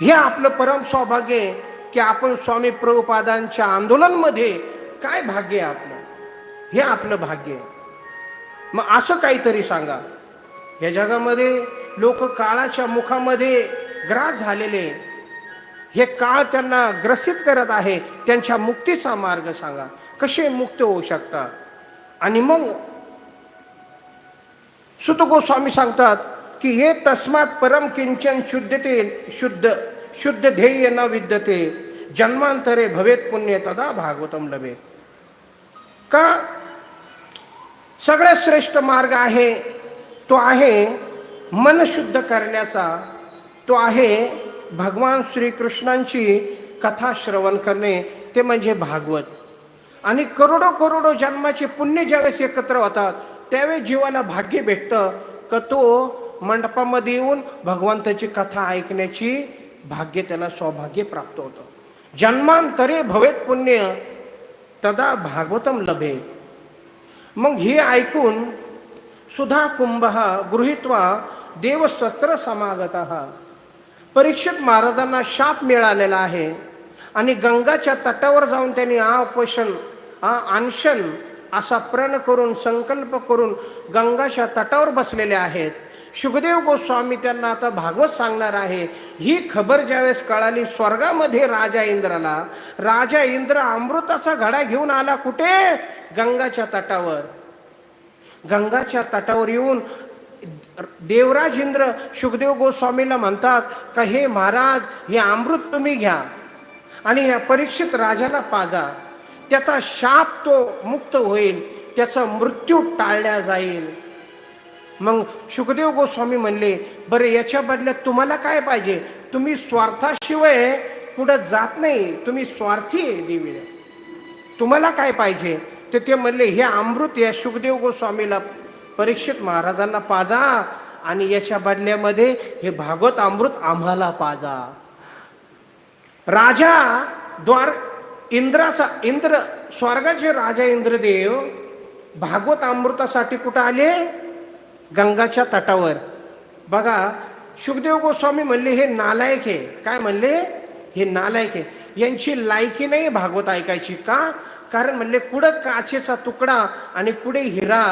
हे आपलं परम सौभाग्य आहे की आपण स्वामी प्रभुपादांच्या आंदोलनमध्ये काय भाग्य आहे आपलं, हे आपलं भाग्य आहे. मग असं काहीतरी सांगा. या जगामध्ये लोक काळाच्या मुखामध्ये ग्रास झालेले, हे काळ त्यांना ग्रसित करत आहे. त्यांच्या मुक्तीचा मार्ग सांगा, कसे मुक्त होऊ शकतात. आणि मग सुत गोस्वामी सांगतात की हे तस्मात परम किंचन शुद्ध ध्येय न विद्यते जन्मांतरे भवेत पुण्य तदा भागवतम लभे. का? सगळ्यात श्रेष्ठ मार्ग आहे तो आहे मन शुद्ध करण्याचा. तो आहे भगवान श्रीकृष्णांची कथा श्रवण करणे, ते म्हणजे भागवत. आणि करोडो जन्माचे पुण्य ज्यावेळेस एकत्र होतात त्यावेळेस जीवाला भाग्य भेटतं का तो मंडपामध्ये येऊन भगवंताची कथा ऐकण्याची भाग्य, त्याला सौभाग्य प्राप्त होतं. जन्मांतरे भवेत पुण्य तदा भागवतम लभेत. मग हे ऐकून सुधा कुंभ गृहीत्वा देवसत्र समागतः. परीक्षित महाराजांना शाप मिळालेला आहे आणि गंगाच्या तटावर जाऊन त्यांनी अनशन असा प्रण करून संकल्प करून गंगाच्या तटावर बसलेले आहेत. शुकदेव गोस्वामी त्यांना आता भागवत सांगणार आहे. ही खबर ज्यावेळेस कळाली स्वर्गामध्ये राजा इंद्राला, राजा इंद्र अमृताचा घडा घेऊन आला. कुठे? गंगाच्या तटावर. गंगाच्या तटावर येऊन देवराज इंद्र शुकदेव गोस्वामीला म्हणतात का हे महाराज, हे अमृत तुम्ही घ्या आणि या परीक्षित राजाला पाजा. त्याचा शाप तो मुक्त होईल, त्याचा मृत्यू टाळला जाईल. मग शुकदेव गोस्वामी म्हणले, बरं याच्या बदल्यात तुम्हाला काय पाहिजे? तुम्ही स्वार्थाशिवाय पुढं जात नाही, तुम्ही स्वार्थी आहे देवी, तुम्हाला काय पाहिजे? तर ते म्हणले, हे अमृत या शुकदेव गोस्वामीला परीक्षित महाराजांना पाजा आणि याच्या बदल्यामध्ये हे भागवत अमृत आम्हाला पाजा. राजा इंद्र स्वर्गाचे राजा इंद्रदेव भागवत अमृतासाठी कुठं आले? गंगाच्या तटावर. बघा, शुकदेव गोस्वामी म्हणले हे नालायक आहे. काय म्हणले? हे नालायक आहे, यांची लायकी नाही भागवत ऐकायची. का? कारण म्हणले कुठं काचेचा तुकडा आणि कुठे हिरा,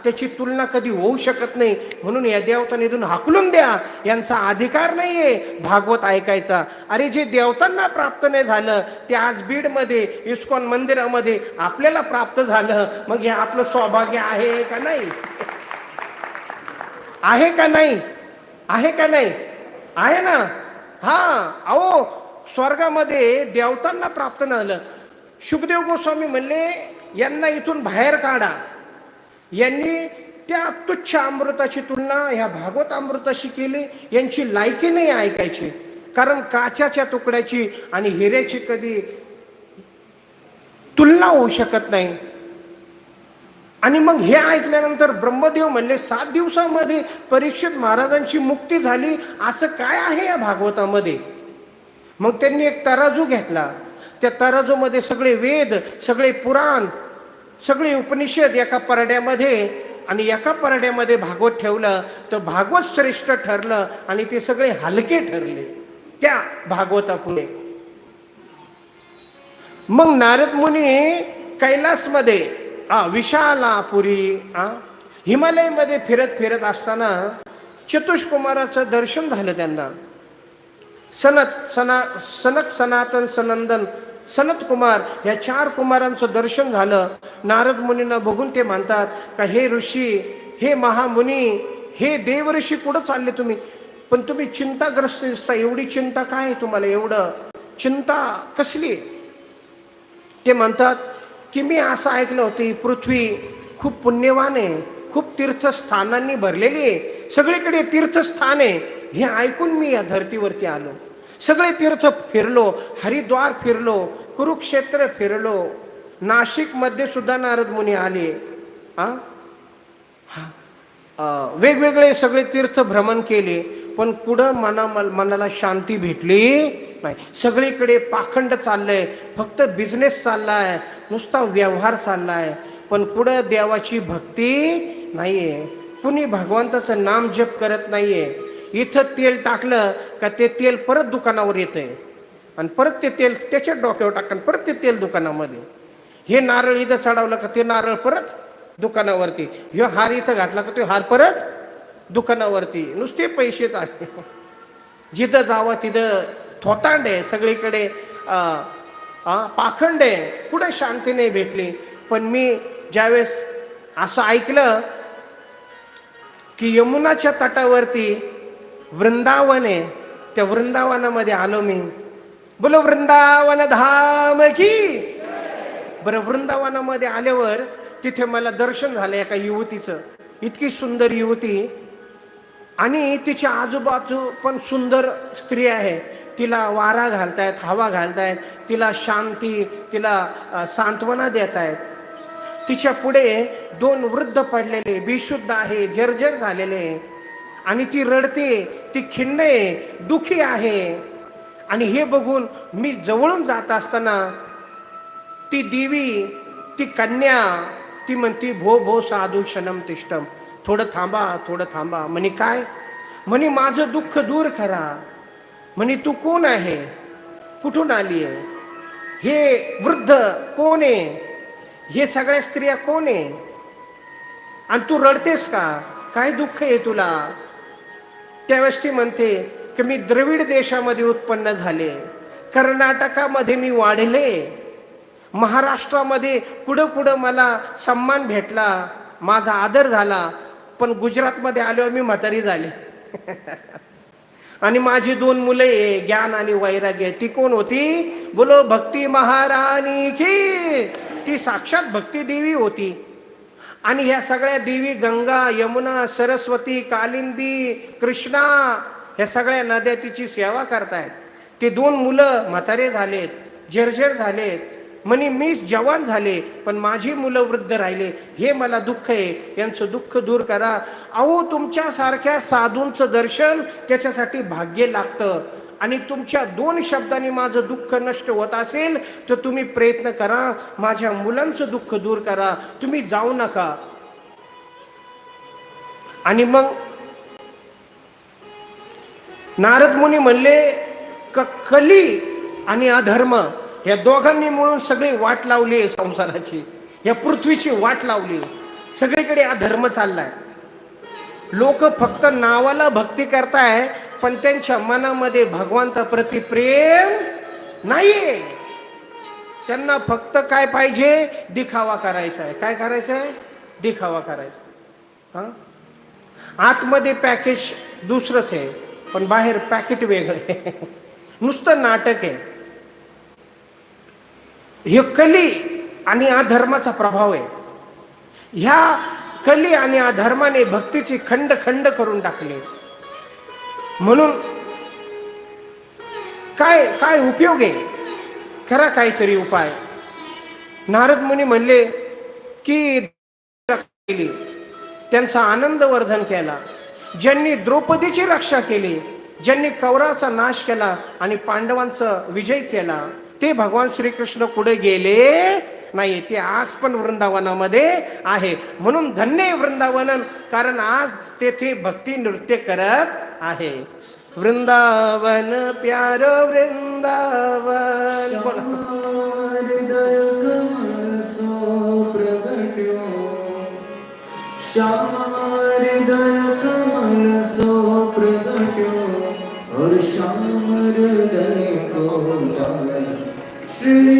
त्याची तुलना कधी होऊ शकत नाही, म्हणून या देवतांना इथून हाकलून द्या, यांचा अधिकार नाही आहे भागवत ऐकायचा. अरे जे देवतांना प्राप्त नाही झालं ते आज बीडमध्ये इस्कॉन मंदिरामध्ये आपल्याला प्राप्त झालं, मग हे आपलं सौभाग्य आहे का नाही? आहे का नाही? आहे का नाही? आहे ना. हा, अहो स्वर्गामध्ये देवतांना प्राप्त नाही झालं. शुकदेव गोस्वामी म्हणले यांना इथून बाहेर काढा. यांनी त्या तुच्छ अमृताची तुलना ह्या भागवत अमृताशी केली, यांची लायकी नाही ऐकायची. कारण काचाच्या तुकड्याची आणि हिऱ्याची कधी तुलना होऊ शकत नाही. आणि मग हे ऐकल्यानंतर ब्रह्मदेव म्हणले 7 दिवसामध्ये परीक्षित महाराजांची मुक्ती झाली, असं काय आहे या भागवतामध्ये? मग त्यांनी एक तराजू घेतला. त्या तराजूमध्ये सगळे वेद, सगळे पुराण, सगळे उपनिषद एका परड्यामध्ये आणि एका परड्यामध्ये भागवत ठेवलं, तर भागवत श्रेष्ठ ठरलं आणि ते सगळे हलके ठरले त्या भागवतापुढे. मग नारद मुनी कैलासमध्ये विशालापुरी हिमालयमध्ये फिरत फिरत असताना चतुष्कुमाराचं दर्शन झालं त्यांना. सनक, सनातन, सनंदन, सनत कुमार या 4 कुमारांचं दर्शन झालं. नारद मुनींना बघून ते म्हणतात का हे ऋषी, हे महामुनी, हे देव ऋषी, कुठं चालले तुम्ही? पण तुम्ही चिंताग्रस्त दिसता, एवढी चिंता काय तुम्हाला? एवढं चिंता कसली? ते म्हणतात की मी असं ऐकलं होतं ही पृथ्वी खूप पुण्यवान आहे, खूप तीर्थस्थानांनी भरलेली आहे, सगळीकडे तीर्थस्थान आहे. हे ऐकून मी या धर्तीवरती आलो. सगळे तीर्थ फिरलो, हरिद्वार फिरलो, कुरुक्षेत्र फिरलो, नाशिकमध्ये सुद्धा नारद मुनी आले. वेगवेगळे सगळे तीर्थ भ्रमण केले, पण कुठं मनाला शांती भेटली नाही. सगळीकडे पाखंड चाललंय, फक्त बिझनेस चाललाय, नुसता व्यवहार चाललाय, पण कुठं देवाची भक्ती नाहीये, कुणी भगवंताचं नाम जप करत नाहीये. इथं तेल टाकलं का ते तेल परत दुकानावर येतंय आणि परत ते तेल त्याच्या डोक्यावर टाकलं, परत ते तेल दुकानामध्ये. हे नारळ इथं चढवलं का ते नारळ परत दुकानावरती, ह्यो हार इथं घातला का तो हार परत दुकानावरती. नुसते पैसेच आहे. जिथं जावं तिथं थोतांड आहे, सगळीकडे पाखंड आहे, कुठे शांती नाही भेटली. पण मी ज्यावेळेस असं ऐकलं की यमुनाच्या तटावरती वृंदावन आहे, त्या वृंदावनामध्ये आलो मी. बोलो वृंदावन धाम की. बरं, वृंदावनामध्ये आल्यावर तिथे मला दर्शन झालं एका युवतीचं. इतकी सुंदर युवती आणि तिच्या आजूबाजू पण सुंदर स्त्री आहे. तिला वारा घालतायत, हवा घालतायत, तिला शांती, तिला सांत्वना देत आहेत. तिच्या पुढे 2 वृद्ध पडलेले, बेशुद्ध आहे, जर्जर झालेले, आणि ती रडते, ती खिन्न आहे, दुखी आहे. आणि हे बघून मी जवळून जात असताना ती देवी, ती कन्या, ती म्हणती भो भो साधू क्षणम तिष्ठम, थोडं थांबा, थोडं थांबा. म्हणे काय? म्हणे माझं दुःख दूर करा. म्हणे तू कोण आहे, कुठून आली आहे? हे वृद्ध कोण आहे, हे सगळ्या स्त्रिया कोण आहे, आणि तू रडतेस का, काय दुःख आहे तुला? त्यावेळेस ती म्हणते की मी द्रविड देशामध्ये उत्पन्न झाले, कर्नाटकामध्ये मी वाढले, महाराष्ट्रामध्ये कुठं कुठं मला सन्मान भेटला, माझा आदर झाला, पण गुजरातमध्ये आल्यावर मी म्हातारी झाले. आणि माझी 2 मुलं आहे, ज्ञान आणि वैराग्य. ती कोण होती? बोलो भक्ती महाराणी की. ती साक्षात भक्ती देवी होती. आणि ह्या सगळ्या देवी गंगा, यमुना, सरस्वती, कालिंदी, कृष्णा, ह्या सगळ्या नद्या तिची सेवा करतायत. ते 2 मुलं म्हातारे झालेत, जर्जर झालेत, म्हणे मी जवान झाले पण माझी मुलं वृद्ध राहिले, हे मला दुःख आहे, यांचं दुःख दूर करा. अहो तुमच्यासारख्या साधूंचं दर्शन त्याच्यासाठी भाग्य लागतं. आणि तुमच्या 2 शब्दांनी माझं दुःख नष्ट होत असेल तर तुम्ही प्रयत्न करा, माझ्या मुलांचं दुःख दूर करा, तुम्ही जाऊ नका. आणि मग नारद मुनी म्हणले कली आणि अधर्म या दोघांनी मिळून सगळी वाट लावली संसाराची, या पृथ्वीची वाट लावली. सगळीकडे अधर्म चाललाय. लोक फक्त नावाला भक्ती करताय पण त्यांच्या मनामध्ये भगवंताप्रती प्रेम नाहीये. त्यांना फक्त काय पाहिजे? दिखावा करायचा आहे. काय करायचं आहे? दिखावा करायचा. हा, आतमध्ये पॅकेज दुसरंच आहे पण बाहेर पॅकेट वेगळं आहे. नुसतं नाटक आहे. हे कली आणि अधर्माचा प्रभाव आहे. ह्या कली आणि अधर्माने भक्तीची खंड खंड करून टाकले. म्हणून काय काय उपयोग आहे? करा काहीतरी उपाय. नारद मुनी म्हणले की त्यांचा आनंदवर्धन केला, ज्यांनी द्रौपदीची रक्षा केली, ज्यांनी कौरवाचा नाश केला आणि पांडवांचा विजय केला, ते भगवान श्रीकृष्ण कुठे गेले नाही. ते आज पण वृंदावनामध्ये आहे. म्हणून धन्य वृंदावन, कारण आज तेथे भक्ती नृत्य करत आहे. वृंदावन प्यारो वृंदावन. और श्याम हृदय को वृंदावन प्यारा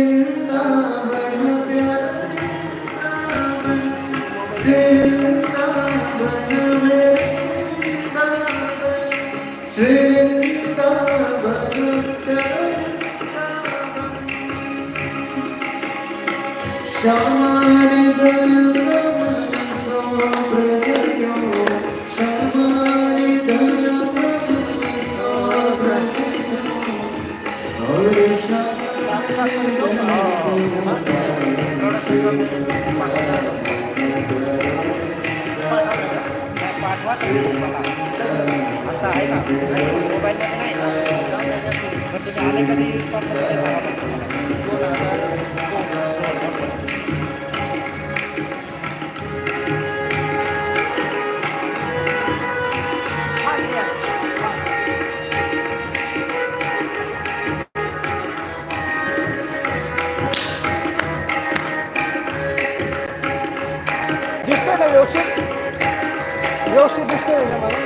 आता आहे ना मोबाईलमध्ये नाही तर तुम्ही आले कधी दिसतोय ना व्यवस्थित? व्यवस्थित दिसतोय ना मला?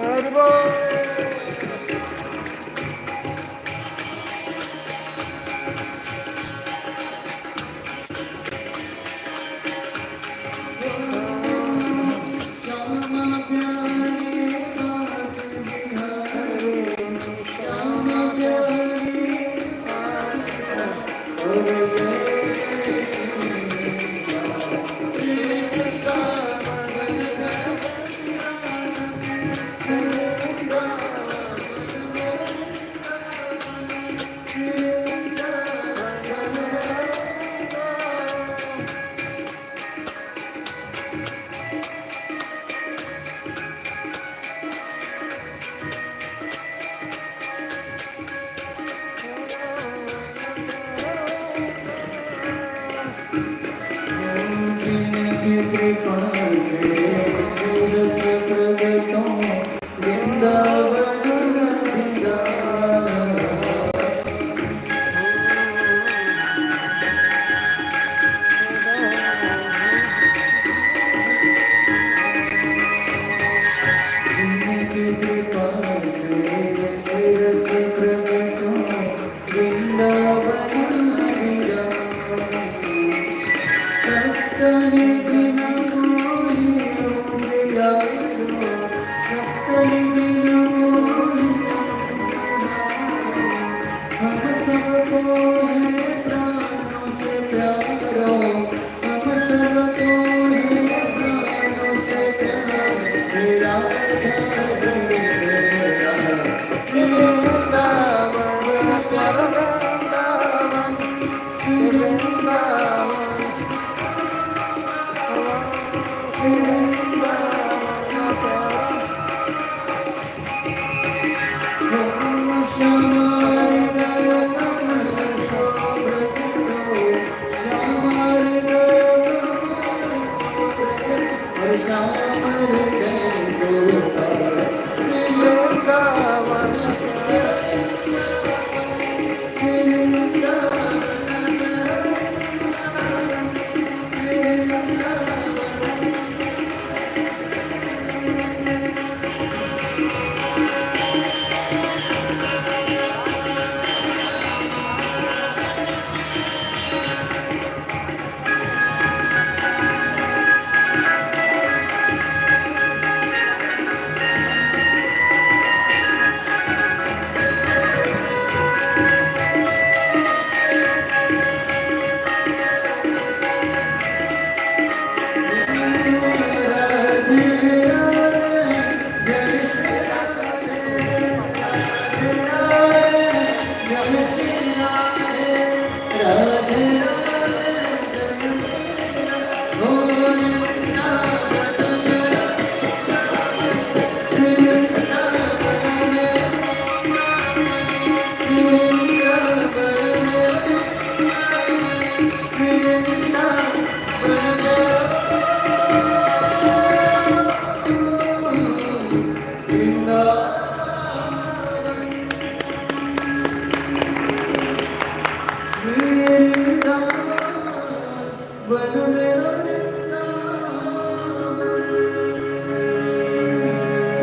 हरी बोल.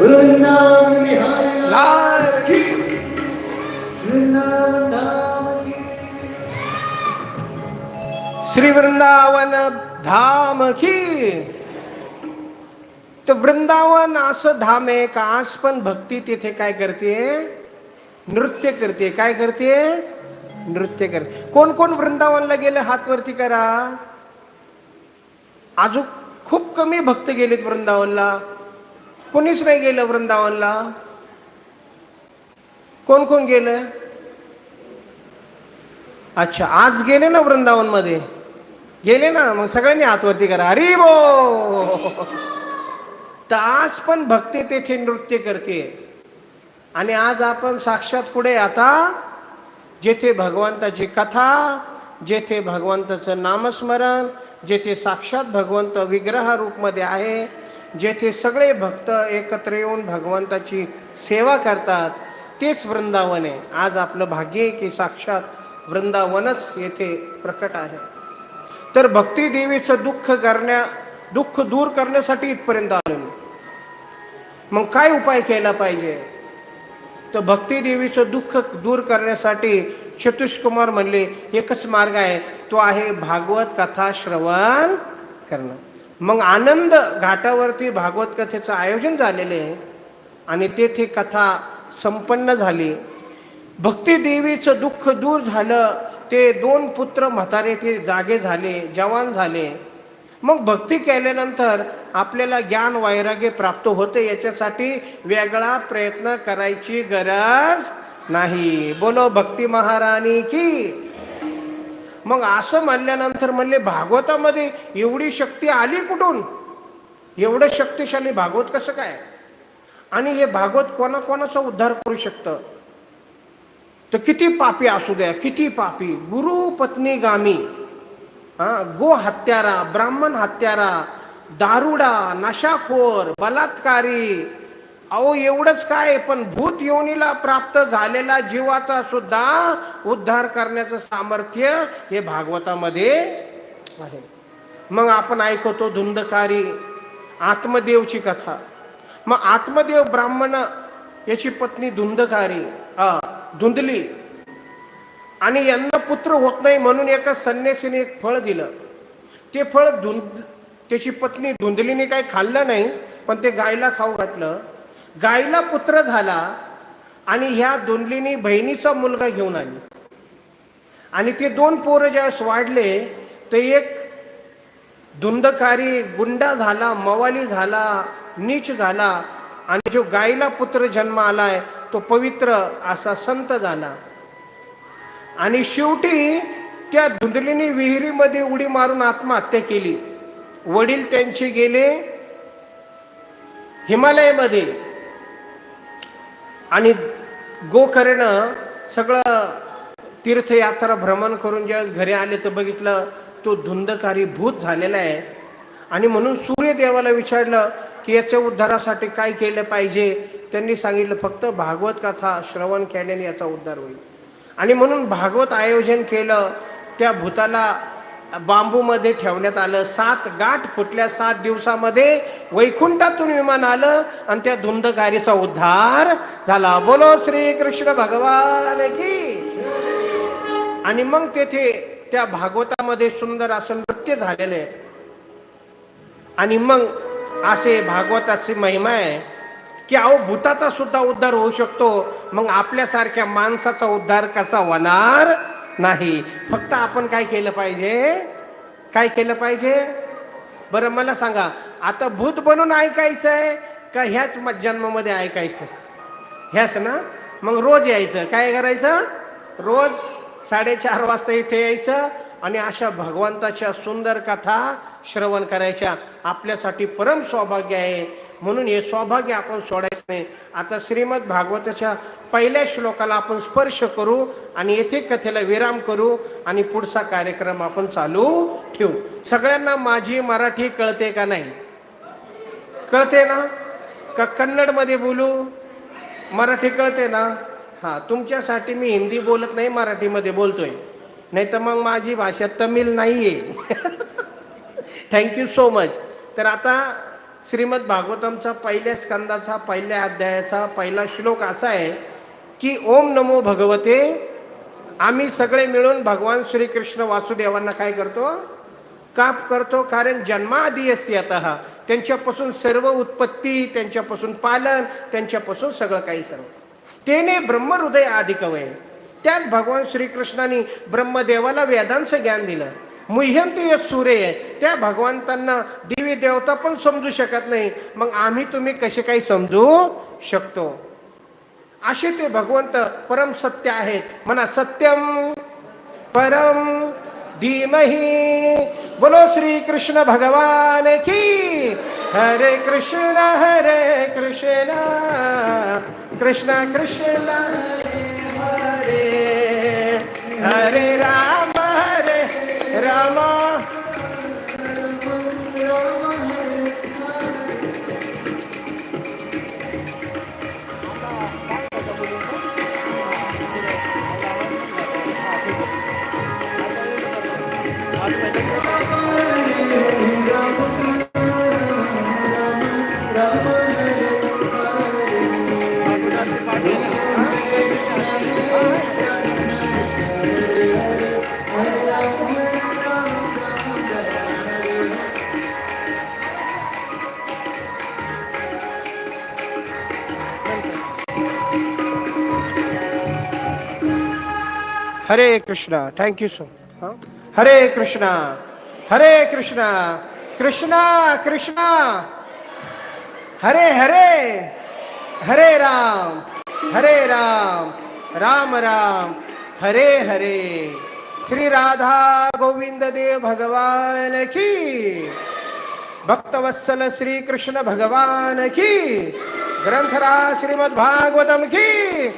वृंदावन बिहारी लाल की. वृंदावन धाम की श्री वृंदावन धाम की. तर वृंदावन असं धाम आहे का आज पण भक्ती तिथे काय करते, नृत्य करते. काय करते, नृत्य करते. कोण कोण वृंदावनला गेले हात वरती करा. अजून खूप कमी भक्त गेलेत वृंदावनला. कोणीच नाही गेलं वृंदावनला. कोण कोण गेलं. अच्छा, आज गेले ना वृंदावनमध्ये, गेले ना, मग सगळ्यांनी हातवरती करा, हरी बो. तर आज पण भक्ती तेथे नृत्य करते. आणि आज आपण साक्षात कुठे आता, जेथे भगवंताची कथा, जेथे भगवंताचं नामस्मरण, जेथे साक्षात भगवंत विग्रह रूपमध्ये आहे, जेथे सगळे भक्त एकत्र येऊन भगवंताची सेवा करतात, तेच वृंदावन आहे. आज आपलं भाग्य आहे की साक्षात वृंदावनच येथे प्रकट आहे. तर भक्ती देवीचं दुःख दूर करण्यासाठी इथपर्यंत आलो. मग काय उपाय केला पाहिजे? तर भक्ती देवीचं दुःख दूर करण्यासाठी चतुष्कुमार म्हणले एकच मार्ग आहे, तो आहे भागवत कथा श्रवण करणं. मग आनंद घाटावरती भागवत कथेचं आयोजन झालेले आहे आणि तेथे कथा संपन्न झाली. भक्ती देवीचं दुःख दूर झालं. ते 2 पुत्र म्हातारे ते जागे झाले, जवान झाले. मग भक्ती केल्यानंतर आपल्याला ज्ञान वैराग्य प्राप्त होते. याच्यासाठी वेगळा प्रयत्न करायची गरज नाही. बोलो भक्ती महाराणी की. मग असं म्हणल्यानंतर म्हणले भागवतामध्ये एवढी शक्ती आली कुठून? एवढं शक्तिशाली भागवत कसं काय? आणि हे भागवत कोणाकोणाचा उद्धार करू शकतं? तर किती पापी असू द्या, किती पापी, गुरु पत्नी गामी, गो हत्यारा, ब्राह्मण हत्यारा, दारुडा, नशाखोर, बलात्कारी, अहो एवढंच काय, पण भूत योनीला प्राप्त झालेला जीवाचा सुद्धा उद्धार करण्याचं सामर्थ्य हे भागवतामध्ये आहे. मग आपण ऐकतो धुंदकारी आत्मदेवची कथा. मग आत्मदेव ब्राह्मण, याची पत्नी धुंदकारी, धुंदली, आणि यांना पुत्र होत नाही म्हणून एका संन्यासीने एक फळ दिलं. ते फळ त्याची पत्नी धुंदलीने काही खाल्लं नाही, पण ते गायला खाऊ घातलं. गायला पुत्र झाला आणि ह्या धुंदलीने बहिणीचा मुलगा घेऊन आली. आणि ते 2 पोरं ज्यावेळेस वाढले तर एक धुंदकारी गुंडा झाला, मवाली झाला, नीच झाला, आणि जो गायला पुत्र जन्म आलाय तो पवित्र असा संत झाला. आणि शेवटी त्या धुंदलीने विहिरीमध्ये उडी मारून आत्महत्या केली. वडील त्यांचे गेले हिमालयामध्ये आणि गोकर्ण सगळं तीर्थयात्रा भ्रमण करून ज्यावेळेस घरी आले तर बघितलं तो धुंदकारी भूत झालेला आहे. आणि म्हणून सूर्यदेवाला विचारलं की याच्या उद्धारासाठी काय केलं पाहिजे. त्यांनी सांगितलं फक्त भागवत कथा श्रवण केल्याने याचा उद्धार होईल. आणि म्हणून भागवत आयोजन केलं. त्या भूताला बांबूमध्ये ठेवण्यात आलं. 7 गाठ फुटल्या. 7 दिवसामध्ये वैकुंठातून विमान आलं आणि त्या धुंदकारीचा उद्धार झाला. बोलो श्री कृष्ण भगवान की. आणि मग तेथे त्या भागवतामध्ये सुंदर असं नृत्य झालेले आहे. आणि मग असे भागवताची महिमा आहे की अहो भूताचा सुद्धा उद्धार होऊ शकतो. मग आपल्यासारख्या माणसाचा उद्धार कसा होणार नाही? फक्त आपण काय केलं पाहिजे? काय केलं पाहिजे बरं मला सांगा. आता भूत बनून ऐकायचं आहे का ह्याच जन्मामध्ये ऐकायचं? ह्याच ना. मग रोज यायचं. काय करायचं? रोज 4:30 वाजता इथे यायचं आणि अशा भगवंताच्या सुंदर कथा श्रवण करायच्या. आपल्यासाठी परम सौभाग्य आहे. म्हणून हे सौभाग्य आपण सोडायचं नाही. आता श्रीमद भागवताच्या पहिल्या श्लोकाला आपण स्पर्श करू आणि येथे कथेला विराम करू आणि पुढचा कार्यक्रम आपण चालू ठेवू. सगळ्यांना माझी मराठी कळते का नाही? कळते ना? का कन्नडमध्ये बोलू? मराठी कळते ना? हां, तुमच्यासाठी मी हिंदी बोलत नाही, मराठीमध्ये बोलतोय. नाही तर मग माझी भाषा तमिळ नाही आहे. Thank you so much. तर आता श्रीमद भागवतमचा पहिल्या स्कंदाचा पहिल्या अध्यायाचा पहिला श्लोक असा आहे की ओम नमो भगवते. आम्ही सगळे मिळून भगवान श्रीकृष्ण वासुदेवांना काय करतो? काप करतो. कारण जन्मादी अस्यतः, त्यांच्यापासून सर्व उत्पत्ती, त्यांच्यापासून पालन, त्यांच्यापासून सगळं काही सर्व. तेने ब्रह्महृदय आदिकवय. त्याच भगवान श्रीकृष्णाने ब्रह्मदेवाला वेदांचं ज्ञान दिलं. मुह्यंती सूर्य, त्या भगवंतांना दिव्य देवता पण समजू शकत नाही. मग आम्ही तुम्ही कसे काही समजू शकतो? असे ते भगवंत परम सत्य आहेत. म्हणा सत्यम परम धीमहि। बोलो श्री कृष्ण भगवान की। हरे कृष्ण कृष्ण कृष्ण हरे हरे राम हरे कृष्णा। Thank you so. हरे कृष्णा कृष्णा कृष्णा हरे हरे हरे राम राम राम हरे हरे। श्री राधा गोविंद देव भगवान की। भक्तवत्सल श्री कृष्ण भगवान की। ग्रंथराज श्रीमद् भागवतम की।